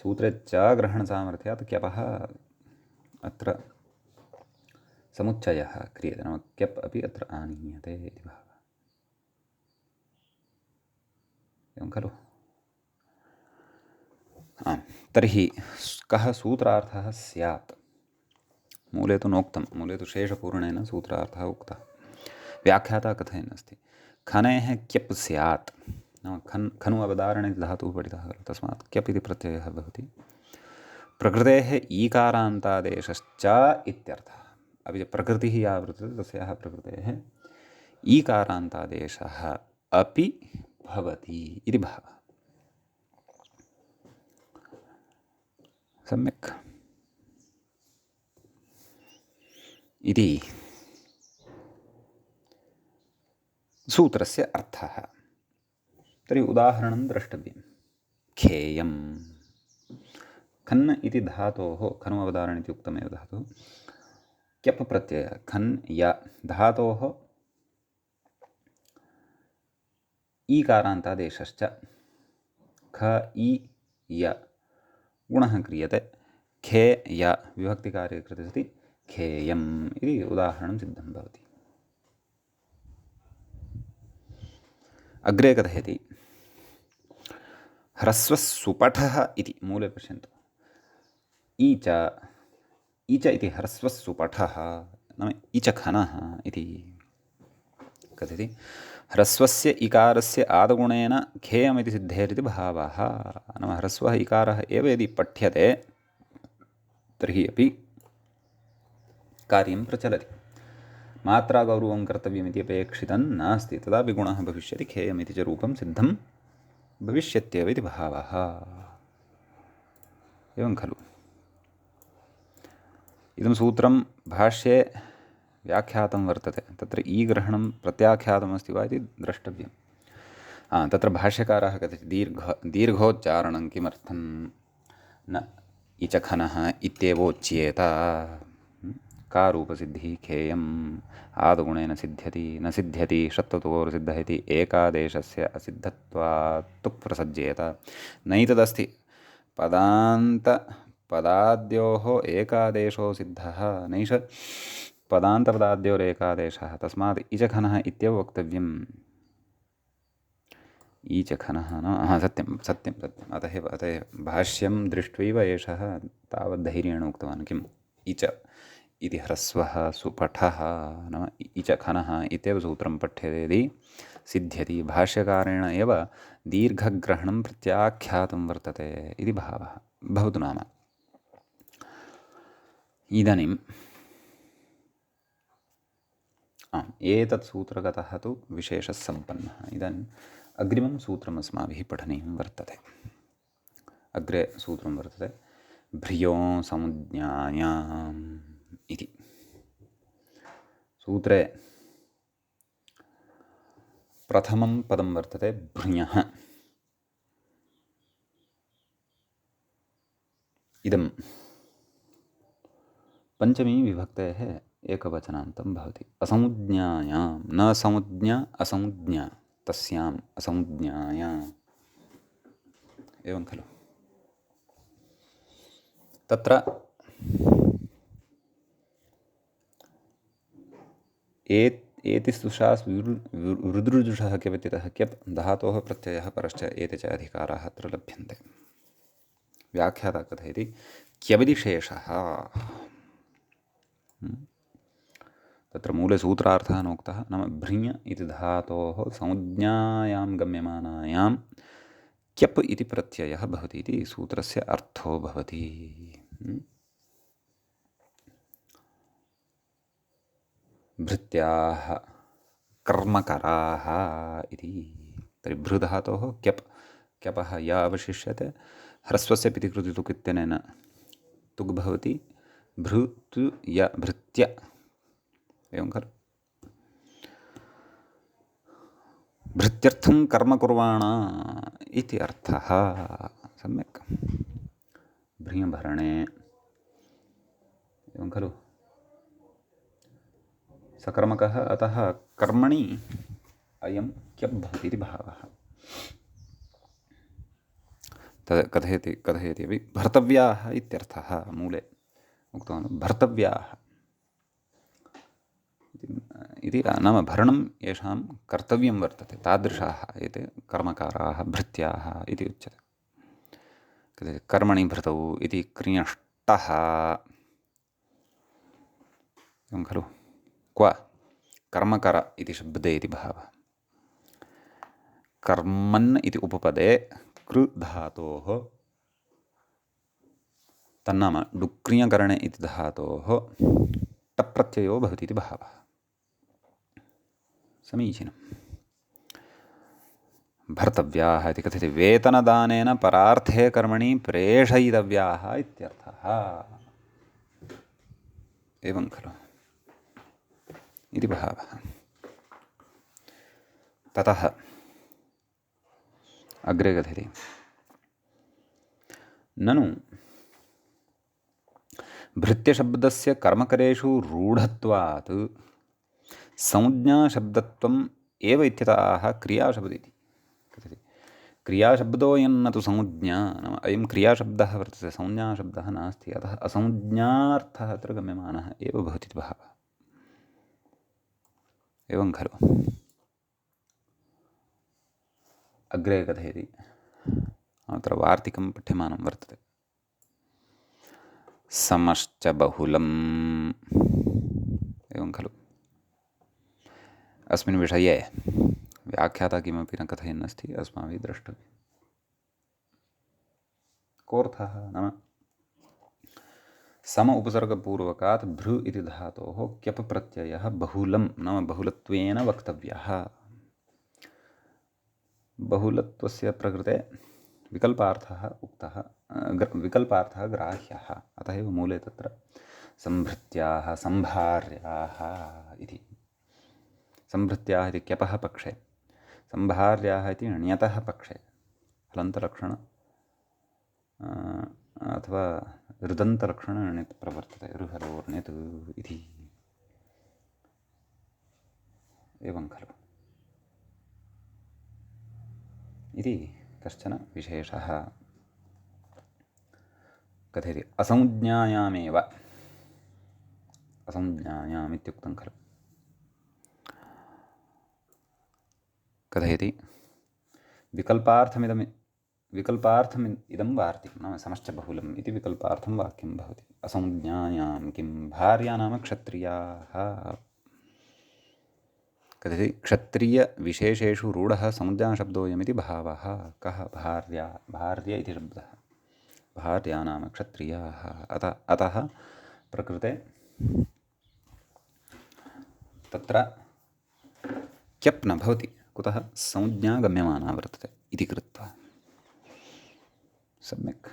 सूत्रे च ग्रहणसामर्थ्यात् क्यपः अत्र समुच्चयः क्रियते नाम क्यप् अपि अत्र आनीयते इति भावः एवं खलु तर्हि कः सूत्रार्थः स्यात् मूले तु नोक्तं मूले तु शेषपूर्णेन सूत्रार्थः उक्तः व्याख्याता कथयन् अस्ति खनेः क्यप् स्यात् नाम खनु अवधारणे धातुः पठितः खलु तस्मात् क्यप् इति प्रत्ययः भवति प्रकृतेः ईकारान्तादेशश्च इत्यर्थः अपि च प्रकृतिः या वर्तते तस्याः प्रकृतेः ईकारान्तादेशः अपि भवति इति भावः सम्यक् इति सूत्रस्य अर्थः तर्हि उदाहरणं द्रष्टव्यं खेयं खन् इति धातोः खनु अवधारण इति उक्तमेव धातुः क्यप् प्रत्ययः खन् य धातोः ईकारान्तादेशश्च ख इ य गुणः क्रियते खे य विभक्तिकार्ये कृते सति खेयम् इति उदाहरणं सिद्धं भवति अग्रे कथयति ह्रस्वस्सुपठः इति मूले पश्यन्तु ईच इति ह्रस्वस्सुपठः नाम इचखनः इति कथयति ह्रस्वस्य इकारस्य आदगुणेन खेयमिति सिद्धेरिति भावः नाम ह्रस्वः इकारः एव यदि पठ्यते तर्हि अपि कार्यं प्रचलति। मात्रागौरवं कर्तव्यमिति अपेक्षितं नास्ति, तदापि गुणः भविष्यति, खेयमिति च रूपं सिद्धं भविष्यत्येव इति भावः। एवं खलु। इदं सूत्रं भाष्ये व्याख्यातं वर्तते, तत्र ईग्रहणं प्रत्याख्यातमस्ति वा इति द्रष्टव्यं। तत्र भाष्यकारः कथयति दीर्घोच्चारणं किमर्थं न इचखनः इत्येवोच्येत। का रूपसिद्धिः खेयम् आदगुणेन सिद्ध्यति न सिद्ध्यति षत्वतोर्सिद्धः इति एकादेशस्य असिद्धत्वात् तुक् प्रसज्येत। नैतदस्ति पदाद्योः एकादेशो सिद्धः, नैष पदान्तपदाद्योरेकादेशः, तस्मात् इचखनः इत्येव वक्तव्यम्। ईचखनः न सत्यं सत्यं सत्यम्। अतः भाष्यं दृष्ट्वैव एषः तावद्धैर्येण उक्तवान् किम् इच इति ह्रस्वः सुपठः नाम इचखनः इत्येव सूत्रं पठ्यते यदि सिद्ध्यति। भाष्यकारेण एव दीर्घग्रहणं प्रत्याख्यातं वर्तते इति भावः भवतु नाम। इदानीम् एतत् सूत्रगतः तु विशेषः सम्पन्नः। इदानीम् अग्रिमं सूत्रम् अस्माभिः पठनीयं वर्तते। अग्रे सूत्रं वर्तते भ्रियो समुज्ञायाम् इति। सूत्रे प्रथमं पदं वर्तते भ्रुयः। इदं पञ्चमी विभक्तेः एकवचनान्तं भवति। असंज्ञायां न संज्ञा असंज्ञा तस्याम् असंज्ञायाम् एवं खलु। तत्र एतिस्तुषास् वृदृजुषः क्यपतितः क्यप् धातोः प्रत्ययः परश्च एते च अधिकाराः अत्र लभ्यन्ते। व्याख्याता कथयति क्यवदिशेषः। तत्र मूले सूत्रार्थः नोक्तः, नाम भृञ इति धातोः संज्ञायां गम्यमानायां क्यप् इति प्रत्ययः भवति इति सूत्रस्य अर्थो भवति। भृत्याः कर्मकराः इति। तर्हि भृधातोः क्यप्, क्यपः या अवशिष्यते ह्रस्वस्य पितिकृति तुक् इत्यनेन तुक् भवति। भृतु य भृत्य एवं खलु। भृत्यर्थं कर्म कुर्वाण इति अर्थः। सम्यक्। भ्रियभरणे एवं खलु। सकर्मकः, अतः कर्मणि अयं क्यप् भवति इति भावः। तद् कथयति अपि भर्तव्याः इत्यर्थः। मूले उक्तवान् भर्तव्याः इति, नाम भरणं येषां कर्तव्यं वर्तते तादृशाः एते कर्मकाराः भृत्याः इति उच्यते। कथयति कर्मणि भृतौ इति क्रियष्टः एवं खलु। क्व कर्मकर इति शब्दे इति भावः। कर्मन् इति उपपदे कृ धातोः तन्नाम डुक्रियकरणे इति धातोः टप्रत्ययो भवति इति भावः। समीचीनं। भर्तव्याः इति कथयति वेतनदानेन परार्थे कर्मणि प्रेषयितव्याः इत्यर्थः। एवं खलु इति भावः। ततः अग्रे कथयति ननु भृत्यशब्दस्य कर्मकरेषु रूढत्वात् संज्ञाशब्दत्वम् एव इत्यतः क्रियाशब्द इति कथयति। क्रियाशब्दोऽयं न तु संज्ञा, नाम अयं क्रियाशब्दः वर्तते, संज्ञाशब्दः नास्ति, अतः असंज्ञार्थः अत्र गम्यमानः एव भवति इति भावः। एवं खलु। अग्रे कथयति, अत्र वार्तिकं पठ्यमानं वर्तते। समश्च बहुलम् एवं खलु। अस्मिन् विषये व्याख्याता किमपि न कथयन्नस्ति, अस्माभिः द्रष्टव्यम्। कोऽर्थः नाम सम उपसर्गपूर्वकात् भृ इति धातोः क्यप् प्रत्ययः बहुलं नाम बहुलत्वेन वक्तव्यः। बहुलत्वस्य प्रकृते विकल्पार्थः उक्तः, विकल्पार्थः ग्राह्यः। अतः एव मूले तत्र सम्भृत्याः सम्भार्याः इति। सम्भृत्याः इति क्यपः पक्षे, सम्भार्याः इति ण्यतः पक्षे हलन्तलक्षण अथवा ऋदन्तलक्षणण्यत् प्रवर्तते, ऋहलोर्ण्यत् इति। एवं खलु इति कश्चन विशेषः कथयति। असंज्ञायामेव, असंज्ञायाम् इत्युक्तं खलु। कथयति विकल्पार्थम् इदं वार्तिकं नाम समश्च बहुलम् इति विकल्पार्थं वाक्यं भवति। असंज्ञायां किं भार्या नाम क्षत्रियाः। कथयति क्षत्रियविशेषेषु रूढः संज्ञाशब्दोऽयमिति भावः। कः? भार्या, भार्य इति शब्दः, भार्या नाम क्षत्रियाः। अतः प्रकृते तत्र क्यप् न भवति। कुतः? संज्ञा गम्यमाना वर्तते इति कृत्वा। सम्यक्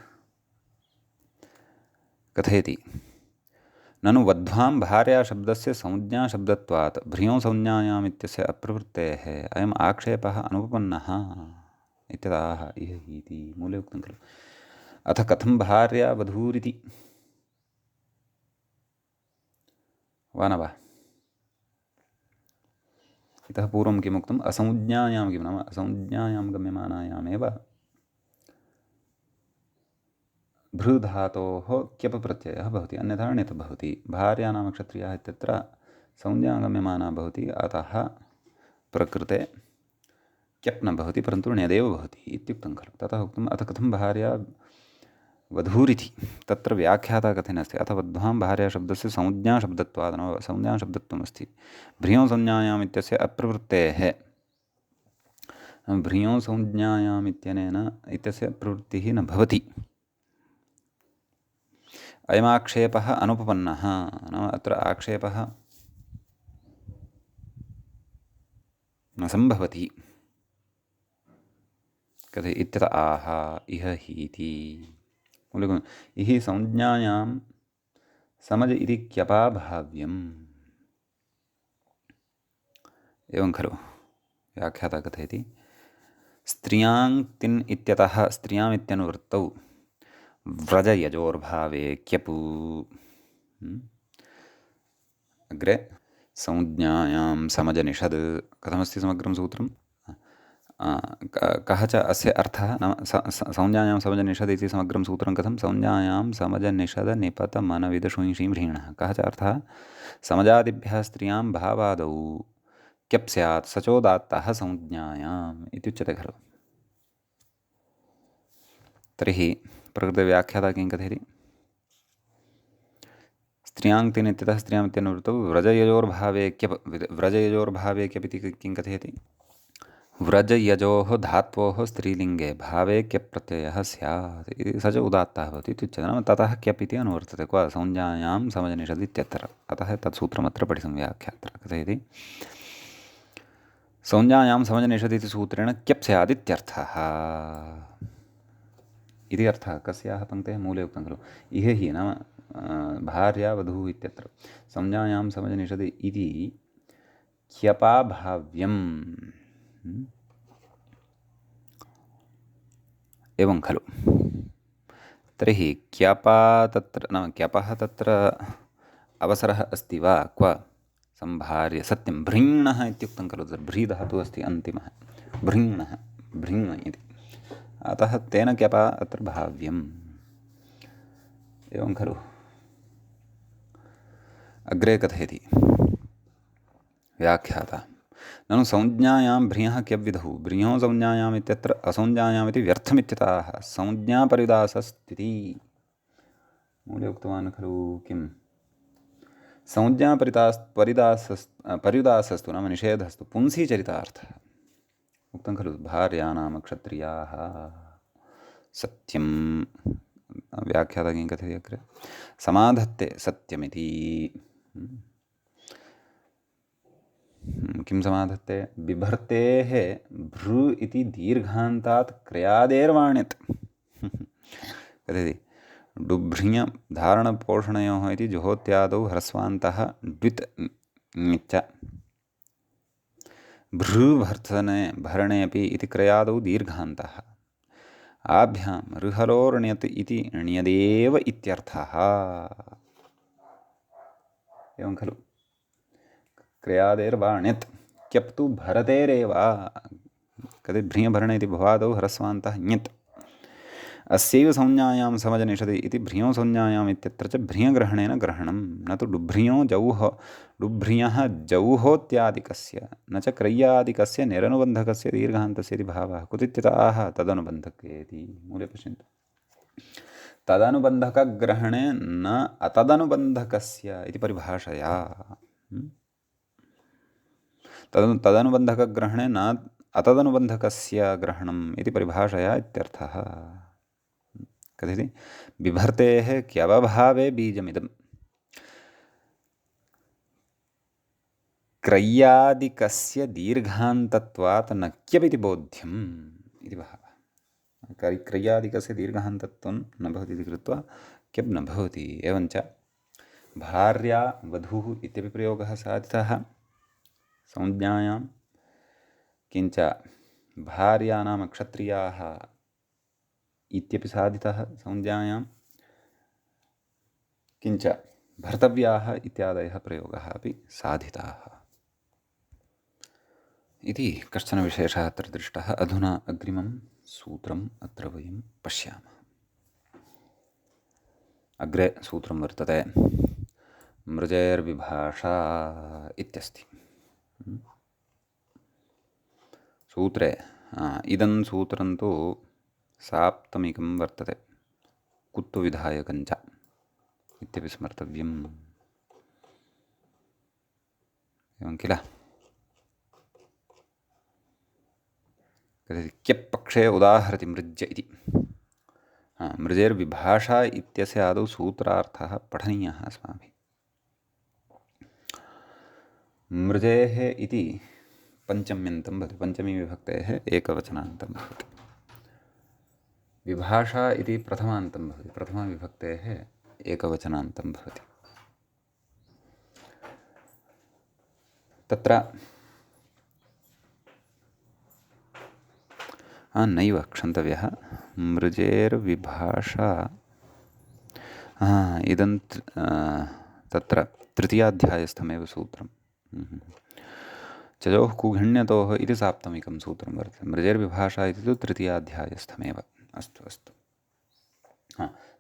कथयति। ननु वध्वां भार्याशब्दस्य संज्ञाशब्दत्वात् भ्रियों संज्ञायाम् इत्यस्य अप्रवृत्तेः अयम् आक्षेपः अनुपपन्नः इत्यतः इह इति मूले उक्तं खलु। अथ कथं भार्या वधूरिति वा न वा? इतः पूर्वं किमुक्तम्? असंज्ञायां किं नाम असंज्ञायां गम्यमानायामेव भृधातोः क्यप् प्रत्ययः भवति, अन्यथा ण्यत् भवति। भार्या नाम क्षत्रियाः इत्यत्र संज्ञा गम्यमाना भवति, अतः प्रकृते क्यप् न भवति परन्तु ण्यदेव भवति इत्युक्तं खलु। ततः उक्तम् अथ कथं भार्या वधूरिति। तत्र व्याख्याता कथने अस्ति। अथ वध्वां भार्याशब्दस्य संज्ञाशब्दत्वात् नाम संज्ञाशब्दत्वमस्ति। भ्रियों संज्ञायाम् इत्यस्य अप्रवृत्तेः, भ्रियों संज्ञायाम् इत्यनेन इत्यस्य प्रवृत्तिः न भवति। अयमाक्षेपः अनुपपन्नः नाम अत्र आक्षेपः न सम्भवति। कथय इत्यत आह इह हीति। इह संज्ञायां समज इति क्यपाभाव्यम्। एवं खलु व्याख्याता कथयति। स्त्रियां तिन् इत्यतः स्त्रियामित्यनुवृत्तौ व्रजयजोर्भावे क्यपु। अग्रे संज्ञायां समजनिषद्। कथमस्ति समग्रं सूत्रं? कः च अस्य अर्थः? नाम संज्ञायां समजनिषद् इति समग्रं सूत्रं कथं? संज्ञायां समजनिषद निपतमनविदशुंषीं ह्रीणः। कः च अर्थः? समजादिभ्यः स्त्रियां भावादौ क्यप् स्यात् सचोदात्तः संज्ञायाम् इत्युच्यते खलु। तर्हि प्रकृतव्याख्याता किं कथयति? स्त्रियां तिन् इत्यतः स्त्रियामित्यनुवृत्तौ व्रजयजोर्भावे क्यप्, व्रजयजोर्भावे क्यप् इति किं कथयति? व्रजयजोः धात्वोः स्त्रीलिङ्गे भावे क्यप् प्रत्ययः स्यात् इति स च उदात्तः भवति इत्युच्यते। नाम ततः क्यप् इति अनुवर्तते। क्व? संज्ञायां समजनिषद् इत्यत्र। अतः तत्सूत्रमत्र पठितं व्याख्यात्र। कथयति संज्ञायां समजनिषद् इति सूत्रेण क्यप् स्यादित्यर्थः इति अर्थः। कस्याः पङ्क्तेः? मूले उक्तं खलु। इह हि नाम भार्या वधूः इत्यत्र संज्ञायां समजनिषद् इति क्यपाभाव्यम्। एवं खलु। तर्हि क्यपा तत्र नाम क्यपः तत्र अवसरः अस्ति वा? क्व? सम्भार्य सत्यं भृङ्णः इत्युक्तं खलु। तत्र भ्री धातुः अस्ति अन्तिमः, भृङ्णः, भृङ् इति। अतः तेन क्यपा अत्र भाव्यम्। एवं खलु। अग्रे कथयति व्याख्याता। ननु संज्ञायां भ्रियः क्यव्विधौ भ्रियों संज्ञायाम् इत्यत्र असंज्ञायामिति व्यर्थमित्यतः संज्ञापरिदासस्थिति। मूले उक्तवान् खलु किं? परिदासस्तु नाम निषेधस्तु पुंसी चरितार्थः उक्तं खलु। भार्या नाम क्षत्रियाः सत्यं व्याख्याता किं कथयति अग्रे समाधत्ते सत्यमिति किं समाधत्ते बिभर्तेः भ्रू इति दीर्घान्तात् क्रयादेर्वाण्यत् कथयति डुभ्रिय धारणपोषणयोः इति जुहोत्यादौ ह्रस्वान्तः ड्वित् ञ्च भ्रूभर्त्सने भरणे अपि इति क्रयादौ दीर्घान्तः आभ्यां ऋहलोर्ण्यत् इति ण्यदेव इत्यर्थः एवं खलु क्रयादेर्वाण्यत् क्यप् तु भरतेरेव कति भ्रियभरणे इति भवादौ ह्रस्वान्तः ञत् अस्यैव संज्ञायां समजनिषदि इति भ्रियो संज्ञायाम् इत्यत्र च भ्रियग्रहणेन ग्रहणं न तु डुभ्रियो जौः डुभ्रियः जौहोत्यादिकस्य न च क्रय्यादिकस्य निरनुबन्धकस्य दीर्घान्तस्य इति भावः कुतित्यताः तदनुबन्धकेति मूले पश्यन्तु तदनुबन्धकग्रहणे न अतदनुबन्धकस्य इति परिभाषया तदनुबन्धकग्रहणे न अतदनुबन्धकस्य ग्रहणम् इति परिभाषया इत्यर्थः कथयति बिभर्तेः क्यवभावे बीजमिदं क्रय्यादिकस्य दीर्घान्तत्वात् न क्यपिति बोध्यम् इति भावः क्रय्यादिकस्य दीर्घान्तत्वं न भवति इति कृत्वा क्यप् न भवति एवञ्च भार्या वधूः इत्यपि प्रयोगः साधितः संज्ञायां किञ्च भार्या नाम क्षत्रियाः इत्यपि साधितः संज्ञायां किञ्च भर्तव्याः इत्यादयः प्रयोगाः अपि साधिताः इति कश्चन विशेषः अत्र दृष्टः अधुना अग्रिमं सूत्रम् अत्र वयं पश्यामः अग्रे सूत्रं वर्तते मृजेर्विभाषा इत्यस्ति सूत्रे इदं सूत्रं तु साप्तमिकं वर्तते कुत्तु विधायकञ्च इत्यपि स्मर्तव्यम् एवं किल क्यप् पक्षे उदाहरति मृज्य इति मृजेर्विभाषा इत्यस्य आदौ सूत्रार्थः पठनीयः अस्माभिः मृजेः इति पञ्चम्यन्तं भवति पञ्चमी विभक्तेः एकवचनान्तं भवति विभाषा इति प्रथमान्तं भवति प्रथमाविभक्तेः एकवचनान्तं भवति तत्र नैव क्षन्तव्यः मृजेर्विभाषा इदं तत्र तृतीयाध्यायस्थमेव सूत्रं चजोः कुघिण्यतोः इति साप्तमिकं सूत्रं वर्तते मृजेर्विभाषा इति तु तृतीयाध्यायस्थमेव अस्तु अस्तु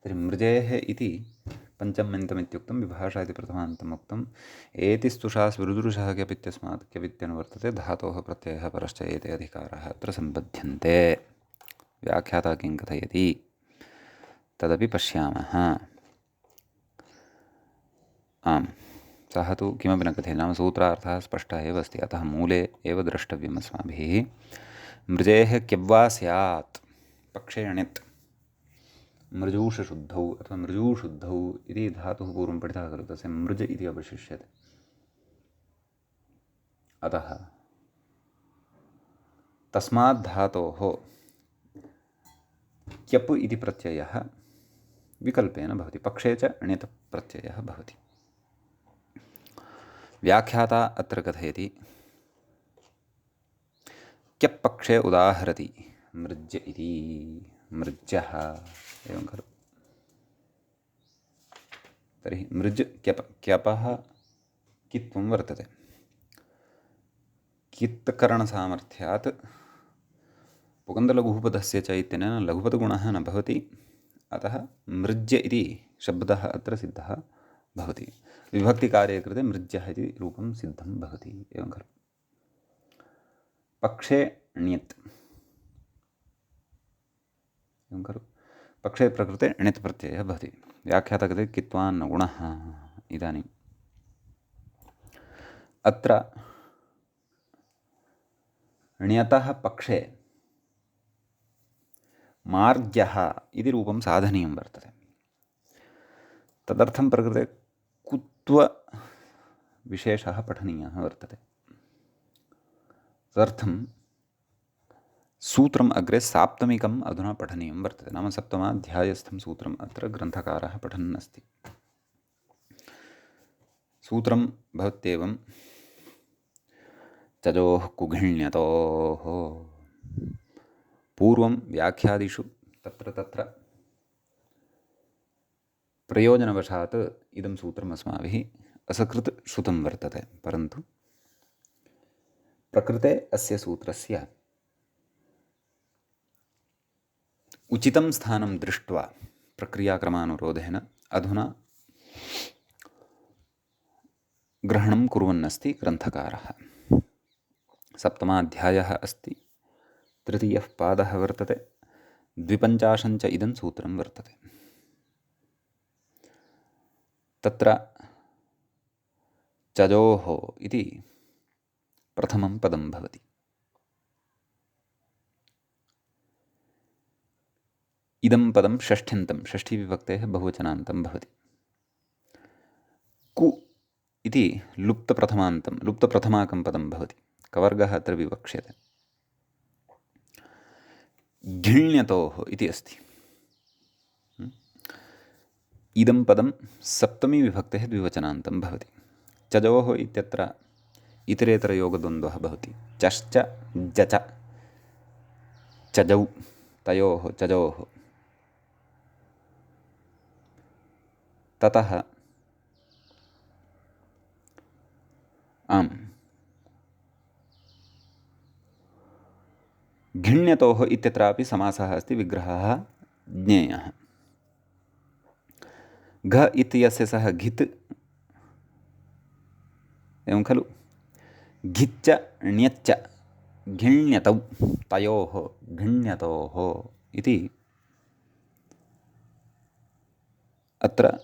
तर्हि मृजेः इति पञ्चम्यन्तमित्युक्तं विभाषा इति प्रथमान्तम् उक्तम् एतिस्तुषास् विरुदुरुषः क्यप् इत्यस्मात् क्यप् इत्यनुवर्तते धातोः प्रत्ययः परश्च एते अधिकाराः अत्र सम्बध्यन्ते व्याख्याता किं कथयति तदपि पश्यामः आम् सः तु किमपि न कथयति नाम सूत्रार्थः स्पष्टः एव अस्ति अतः मूले एव द्रष्टव्यम् अस्माभिः मृजेः क्यब्वा स्यात् पक्षे अण्यत् मृजूषशुद्धौ अथवा मृजूशुद्धौ इति धातुः पूर्वं पठितः खलु तस्य मृज इति अवशिष्यते अतः तस्मात् धातोः क्यप् इति प्रत्ययः विकल्पेन भवति पक्षे च अण्यत् प्रत्ययः भवति व्याख्याता अत्र कथयति क्यप् पक्षे उदाहरति मृज्य इति मृज्यः एवं खलु तर्हि मृज् क्यप् क्यपः कित्वं वर्तते कित्करणसामर्थ्यात् पुगन्धलघुपदस्य च इत्यनेन लघुपदगुणः न भवति अतः मृज्य इति शब्दः अत्र सिद्धः भवति विभक्तिकार्ये कृते मृज्यः इति रूपं सिद्धं भवति एवं खलु पक्षे ण्यत् एवं खलु पक्षे प्रकृते ण्यत् प्रत्ययः भवति व्याख्याता कृते कित्वान्न गुणः इदानीम् अत्र ण्यतः पक्षे मार्ग्यः इति रूपं साधनीयं वर्तते। तदर्थं प्रकृते कुत्वविशेषः पठनीयः वर्तते। तदर्थं सूत्रम् अग्रे साप्तमिकम् अधुना पठनीयं वर्तते, नाम सप्तमाध्यायस्थं सूत्रम् अत्र ग्रन्थकारः पठन् अस्ति। सूत्रं भवत्येवं चजोः कुघिण्यतोः। पूर्वं व्याख्यादिषु तत्र तत्र प्रयोजनवशात् इदं सूत्रम् अस्माभिः असकृत् श्रुतं वर्तते, परन्तु प्रकृते अस्य सूत्रस्य उचितं स्थानं दृष्ट्वा प्रक्रियाक्रमानुरोधेन अधुना ग्रहणं कुर्वन्नस्ति ग्रन्थकारः। सप्तमाध्यायः अस्ति, तृतीयः पादः वर्तते, 52 इदं सूत्रं वर्तते। तत्र चजोः इति प्रथमं पदं भवति। इदं पदं षष्ठ्यन्तं, षष्ठीविभक्तेः बहुवचनान्तं भवति। कु इति लुप्तप्रथमान्तं, लुप्तप्रथमाकं पदं भवति। कवर्गः अत्र विवक्ष्यते। घिण्यतोः इति अस्ति। इदं पदं सप्तमी विभक्तेः द्विवचनान्तं भवति। चजोः इत्यत्र इतरेतरयोगद्वन्द्वः भवति। चश्च जच चजौ, तयोः चजोः। ततः आम्, घिण्यतोः इत्यत्रापि समासः अस्ति, विग्रहः ज्ञेयः। घ इत्यस्य सह घित् एवं खलु, घिच्च ण्यच्च घिण्यतौ, तयोः घिण्यतोः इति अत्र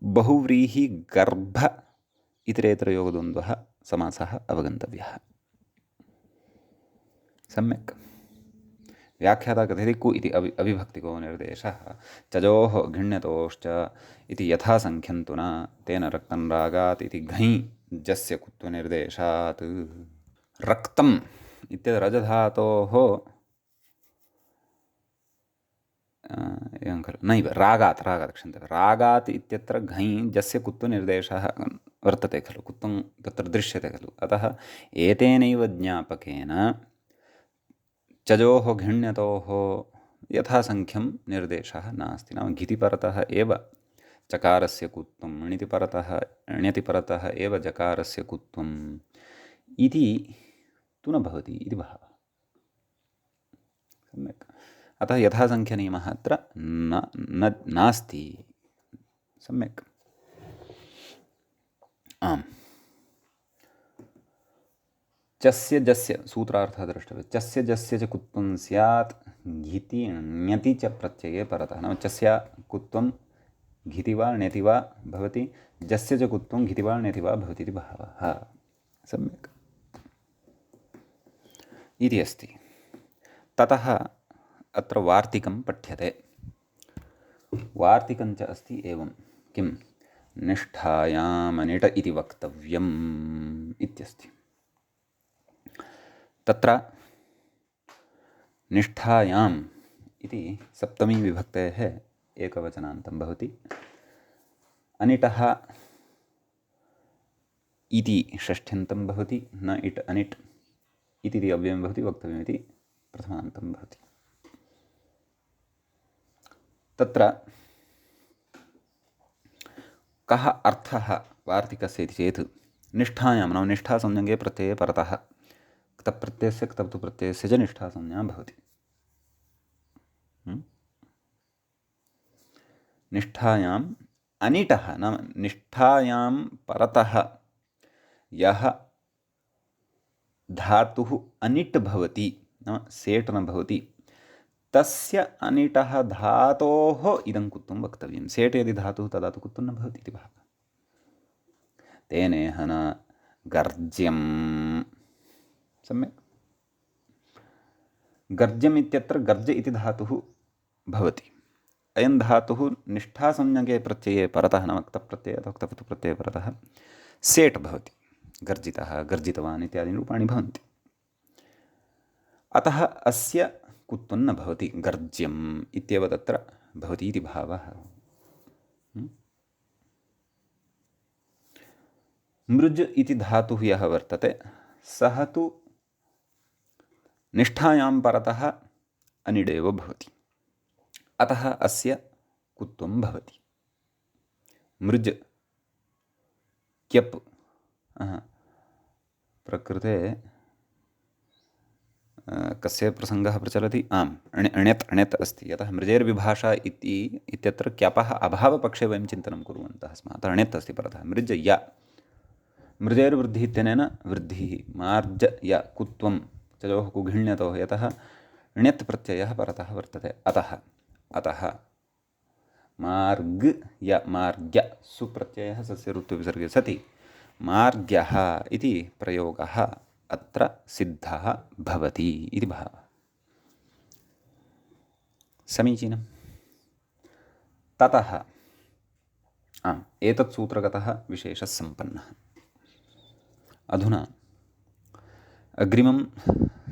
बहुव्रीहि गर्भ इतरेतरयोगद्वन्द्वः समासः अवगन्तव्यः। सम्यक्। व्याख्याता कथयति कु इति अविभक्तिको निर्देशः चजोः घिण्यतोश्च इति यथासङ्ख्यं तु न तेन रक्तं रागात् इति घञ् जस्य कुत्वनिर्देशात्। रक्तम् इत्यत्र रजधातोः एवं खलु, नैव, रागात् क्षम्यतां, रागात् इत्यत्र घञ् जस्य कुत्वनिर्देशः वर्तते खलु, कुत्वं तत्र दृश्यते खलु। अतः एतेनैव ज्ञापकेन चजोः घिण्यतोः यथासङ्ख्यं निर्देशः नास्ति। नाम घिति परतः एव चकारस्य कुत्वं, ण्यति परतः एव जकारस्य कुत्वम् इति तु न भवति इति भावः। सम्यक्। अतः यथासङ्ख्यनियमः अत्र नास्ति। सम्यक्। आम्, चस्य जस्य सूत्रार्थः द्रष्टव्यः। चस्य जस्य च कुत्वं स्यात् घिति ण्यति च प्रत्यये परतः। नाम चस्य कुत्वं घिति वा ण्यति वा भवति, जस्य च कुत्वं घिति वा ण्यति वा भवति इति भावः। सम्यक् इति अस्ति। ततः अत्र वार्तिकं पठ्यते। वार्तिकञ्च अस्ति एवं, किं, निष्ठायामनिट इति वक्तव्यम् इत्यस्ति। तत्र निष्ठायाम् इति सप्तमी विभक्तेः एकवचनान्तं भवति। अनिटः इति षष्ठ्यन्तं भवति, न इट् अनिट् इति अव्ययं भवति, वक्तव्यमिति प्रथमान्तं भवति। तत्र कः अर्थः वार्तिकस्य इति चेत्, निष्ठायां, नाम निष्ठासंज्ञके प्रत्यये परतः क्तप्रत्ययस्य क्तप्तु प्रत्ययस्य च निष्ठासंज्ञा भवति। निष्ठायाम् अनिटः, नाम निष्ठायां परतः यः धातुः अनिट् भवति, नाम सेट् न भवति, तस्य अनिटः धातोः इदं कुत्वं वक्तव्यं। सेट् यदि धातुः तदा तु कुत्वं न भवति इति भावः। तेनेह न गर्ज्यम्। सम्यक्। गर्ज्यम् इत्यत्र गर्ज इति धातुः भवति। अयं धातुः निष्ठासंज्ञके प्रत्यये परतः नाम क्तप्रत्यये अथवा क्तप्रत्यये परतः सेट् भवति। गर्जितः, गर्जितवान् इत्यादीनि रूपाणि भवन्ति। अतः अस्य कुत्वं न भवति, गर्ज्यम् इत्येव तत्र भवति इति भावः। मृज इति धातुः यः वर्तते सः तु निष्ठायां परतः अनिडेव भवति। अतः अस्य कुत्वं भवति। मृज क्यप् प्रकृते कस्य प्रसङ्गः प्रचलति? आम्, अण्यत् अस्ति। यतः मृजेर्विभाषा इत्यत्र क्यपः अभावपक्षे वयं चिन्तनं कुर्वन्तः स्मः। अतः अण्यत् अस्ति परतः। मृज य, मृजेर्वृद्धिः इत्यनेन वृद्धिः, मार्ज य कुत्वं चयोः कुघिण्यतोः, यतः ण्यत् प्रत्ययः परतः वर्तते। अतः मार्ग य, मार्ग्य सुप्रत्ययः सस्य ऋत्वविसर्गे सति मार्ग्यः इति प्रयोगः अत्र सिद्धः भवति इति भावः। समीचीनं। ततः एतत् सूत्रगतः विशेषः सम्पन्नः। अधुना अग्रिमं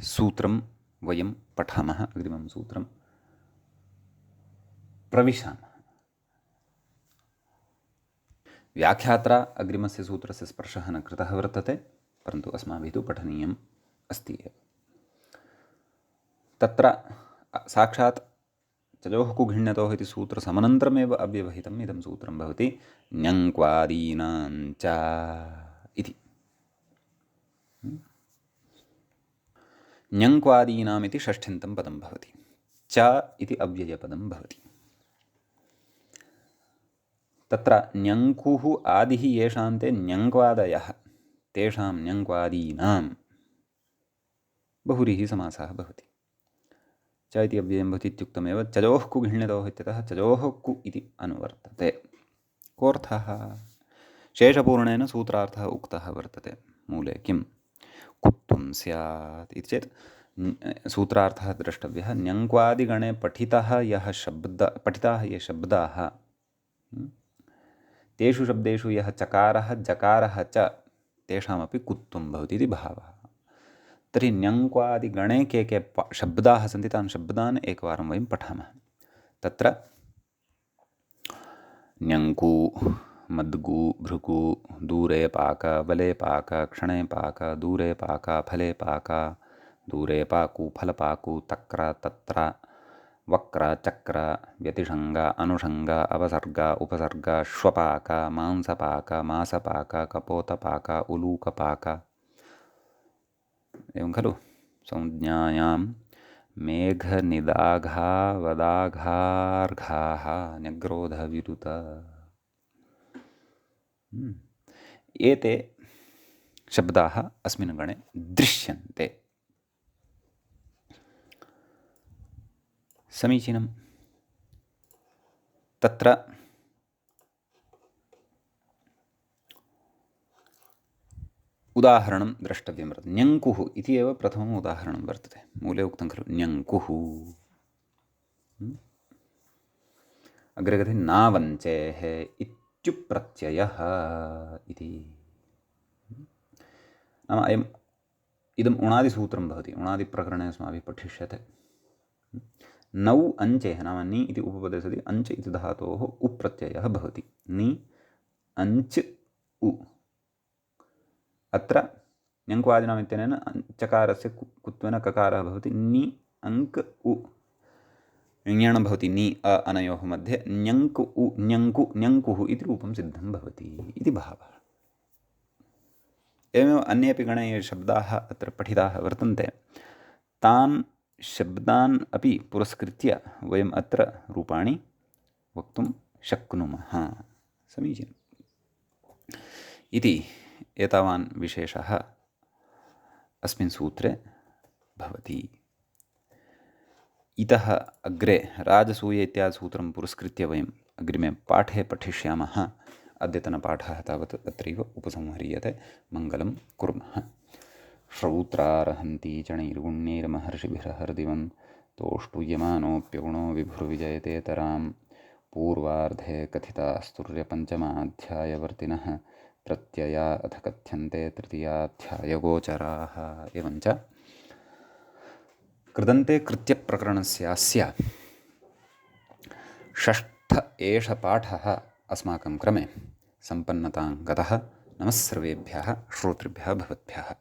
सूत्रं वयं पठामः, अग्रिमं सूत्रं प्रविशामः। व्याख्यात्रा अग्रिमस्य सूत्रस्य स्पर्शः न कृतः वर्तते, परन्तु अस्माभिः तु पठनीयम् अस्ति एव। तत्र साक्षात् चयोः कुघिण्यतोः इति सूत्रसमनन्तरमेव अव्यवहितम् इदं सूत्रं भवति, ञङ्क्वादीनाञ्च इति। ञङ्क्वादीनाम् इति षष्ठ्यन्तं पदं भवति, च इति अव्ययपदं भवति। तत्र ञङ्कुः आदिः येषान्ते ञङ्क्वादयः, तेषां ञङ्क्वादीनां बहुव्रीहि समासः भवति। च इति अव्ययं भवति इत्युक्तमेव, चयोः कुघिण्यतोः इत्यतः चयोः कु इति अनुवर्तते। कोऽर्थः? शेषपूर्णेन सूत्रार्थः उक्तः वर्तते। मूले किं कुत्वं स्यात् इति चेत् सूत्रार्थः द्रष्टव्यः। ञङ्क्वादिगणे पठिताः ये शब्दाः, तेषु शब्देषु यः चकारः जकारः च तेषामपि कुत्वं भवति इति भावः। तर्हि ञङ्क्वादिगणे के शब्दाः सन्ति, तान् शब्दान् एकवारं वयं पठामः। तत्र ञङ्कु, मद्गु, भृगु, दूरे पाक, बले पाक, क्षणे पाक, दूरे पाक, फले पाक, दूरे पाकु, फलपाकु, तक्र, तत्र, वक्र, चक्र, व्यतिषङ्ग, अनुषङ्ग, अवसर्ग, उपसर्ग, श्वपाक, मांसपाक, मासपाक, कपोतपाक, उलूकपाक। एवं खलु? संज्ञायां मेघनिदाघा वदाघार्घाः न्यग्रोधविरुत। एते शब्दाः अस्मिन् गणे दृश्यन्ते। समीचीनं। तत्र उदाहरणं द्रष्टव्यं वर्तते। ञङ्कुः इति एव प्रथमम् उदाहरणं वर्तते। मूले उक्तं खलु ञङ्कुः। अग्रे कथ्यते नावञ्चेः इत्युप्रत्ययः इति। नाम इदम् उणादिसूत्रं भवति। उणादिप्रकरणे अस्माभिः पठिष्यते। नौ अञ्चेः नाम नि इति उपपदे सति अञ्च इति धातोः उप्रत्ययः भवति। नि अञ्च् उ। अत्र ञङ्क्वादिनाम् इत्यनेन चकारस्य कुत्वेन ककारः भवति। नि अङ्क् उ ञ्यण भवति। नि अ अनयोः मध्ये ञङ्क् उ ञङ्कुः इति रूपं सिद्धं भवति इति भावः। एवमेव अन्येपि गणे ये शब्दाः अत्र पठिताः वर्तन्ते, तान् शब्दान् अपि पुरस्कृत्य वयम् अत्र रूपाणि वक्तुं शक्नुमः। समीचीनम्। इति एतावान् विशेषः अस्मिन् सूत्रे भवति। इतः अग्रे राजसूय इत्यादिसूत्रं पुरस्कृत्य वयम् अग्रिमे पाठे पठिष्यामः। अद्यतनपाठः तावत् अत्रैव उपसंह्रियते। मङ्गलं कुर्मः। श्रौत्रारहन्ती चणैर्गुण्यैर्महर्षिभिरहर्दिवं तोष्टुयमानोऽप्यगुणो विभुर्विजयतेतरां पूर्वार्धे कथितास्तुर्यपञ्चमाध्यायवर्तिनः प्रत्यया अथ कथ्यन्ते तृतीयाध्यायगोचराः। एवञ्च कृदन्ते कृत्यप्रकरणस्यास्य षष्ठ एष पाठः अस्माकं क्रमे सम्पन्नतां गतः। नमः सर्वेभ्यः श्रोतृभ्यः भवद्भ्यः।